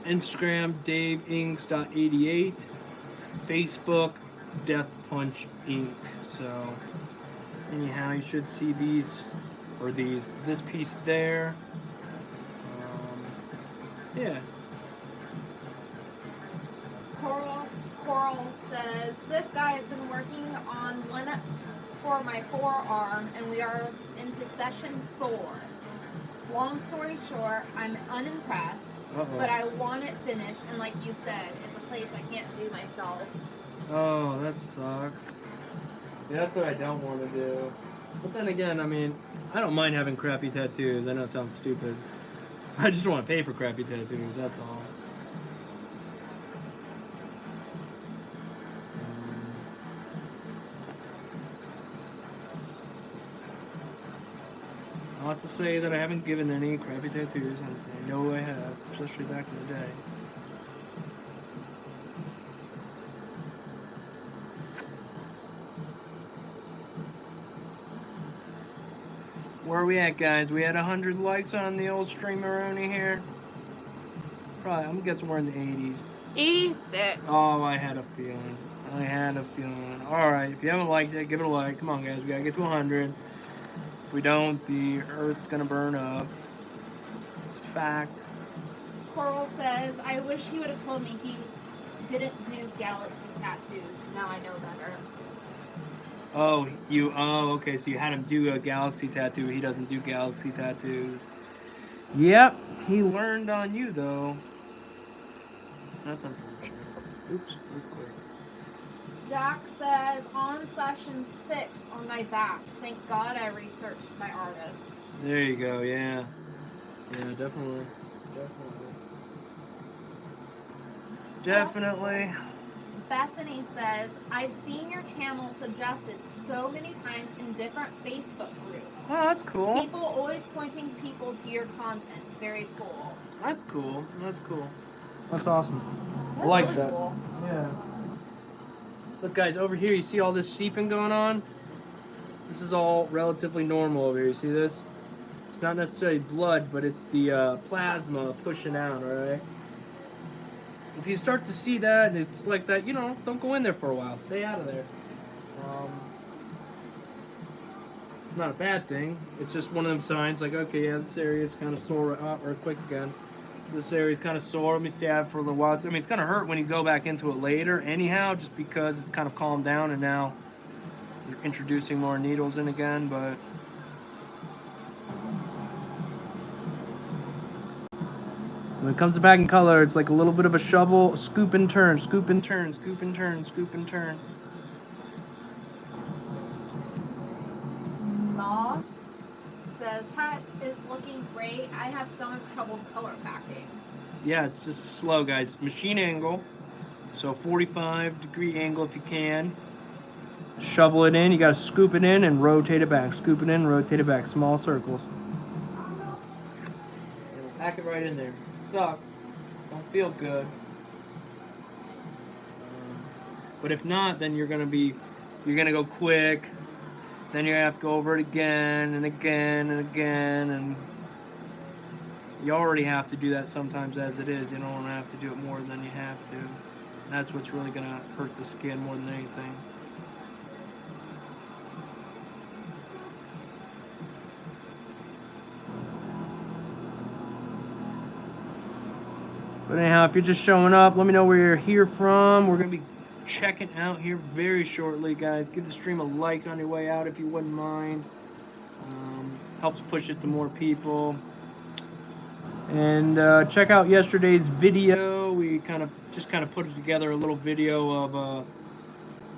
Instagram DaveInks.88, Facebook Death Punch Inc. So anyhow, you should see these or this piece there. Yeah. Coral says, this guy has been working on one for my forearm and we are into session 4. Long story short, I'm unimpressed, but I want it finished, and like you said, it's a place I can't do myself. Oh, that sucks. See, that's what I don't want to do. But then again, I mean, I don't mind having crappy tattoos. I know it sounds stupid. I just don't want to pay for crappy tattoos, that's all. Not to say that I haven't given any crappy tattoos, and I know I have, especially back in the day. Where are we at, guys? We had 100 likes on the old streameroni here. Probably, I'm guessing we're in the 80s. 86. Oh, I had a feeling. I had a feeling. Alright, if you haven't liked it, give it a like. Come on, guys. We gotta get to 100. If we don't, the Earth's gonna burn up. It's a fact. Coral says, I wish he would have told me he didn't do galaxy tattoos. Now I know better. Oh, okay, so you had him do a galaxy tattoo. He doesn't do galaxy tattoos. Yep, he learned on you, though. That's unfortunate. Oops, earthquake. Jack says, on session 6 on my back. Thank God I researched my artist. There you go, yeah. Yeah, definitely. Definitely. Bethany says, I've seen your channel suggested so many times in different Facebook groups. Oh, that's cool. People always pointing people to your content. Very cool. That's cool. That's cool. That's awesome. That's I like really that. cool. Yeah. Look, guys, over here, you see all this seeping going on? This is all relatively normal over here. You see this? It's not necessarily blood, but it's the plasma pushing out, all right? If you start to see that and it's like that, you know, don't go in there for a while. Stay out of there. It's not a bad thing. It's just one of them signs like, okay, yeah, this area is kind of sore. Oh, earthquake again. This area is kind of sore. Let me stay out for a little while. I mean, it's going to hurt when you go back into it later anyhow, just because it's kind of calmed down and now you're introducing more needles in again, but... When it comes to packing color, it's like a little bit of a shovel, scoop and turn, scoop and turn, scoop and turn, scoop and turn. Moss says, hat is looking great. I have so much trouble color packing. Yeah, it's just slow, guys. Machine angle, so 45-degree angle if you can. Shovel it in. You got to scoop it in and rotate it back. Scoop it in, rotate it back. Small circles. And pack it right in there. Sucks. Don't feel good. But if not, then you're gonna go quick. Then you're gonna have to go over it again and again and again, and you already have to do that sometimes as it is. You don't want to have to do it more than you have to. And that's what's really gonna hurt the skin more than anything. But anyhow, if you're just showing up, let me know where you're here from. We're going to be checking out here very shortly, guys. Give the stream a like on your way out if you wouldn't mind. Helps push it to more people. And check out yesterday's video. We kind of put together a little video of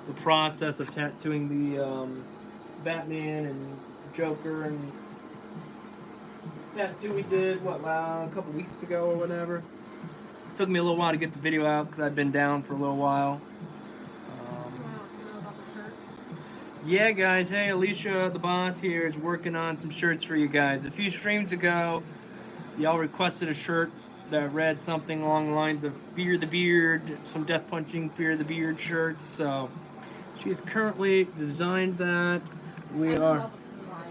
the process of tattooing the Batman and Joker and tattoo we did, a couple weeks ago or whatever. Took me a little while to get the video out because I've been down for a little while. Yeah, guys. Hey, Alicia, the boss here, is working on some shirts for you guys. A few streams ago, y'all requested a shirt that read something along the lines of Fear the Beard, some death punching Fear the Beard shirts. So she's currently designed that.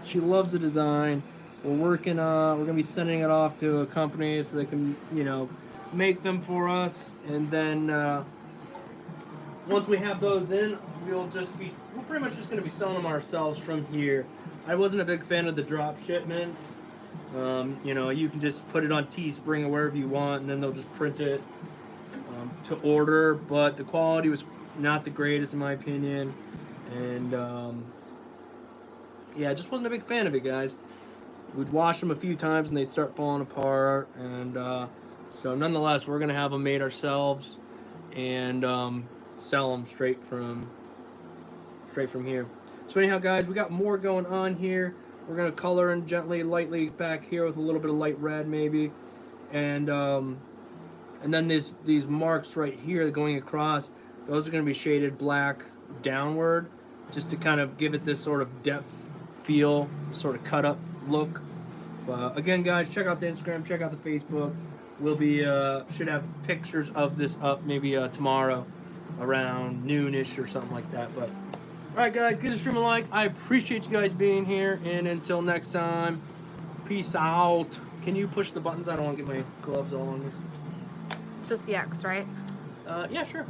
She loves the design. We're going to be sending it off to a company so they can, you know, make them for us, and then once we have those in, we're pretty much just going to be selling them ourselves from here. I wasn't a big fan of the drop shipments. You know, you can just put it on Teespring or wherever you want, and then they'll just print it to order, but the quality was not the greatest in my opinion, and yeah, I just wasn't a big fan of it, guys. We'd wash them a few times and they'd start falling apart, and so nonetheless, we're gonna have them made ourselves and sell them straight from here. So anyhow, guys, we got more going on here. We're gonna color in gently, lightly back here with a little bit of light red maybe, and then these marks right here going across, those are gonna be shaded black downward, just to kind of give it this sort of depth feel, sort of cut up look. Again, guys, check out the Instagram, check out the Facebook. We'll be should have pictures of this up maybe tomorrow around noonish or something like that. But all right, guys, give the stream a like. I appreciate you guys being here, and until next time, peace out. Can you push the buttons? I don't want to get my gloves all on this. Just the X, right? Yeah, sure.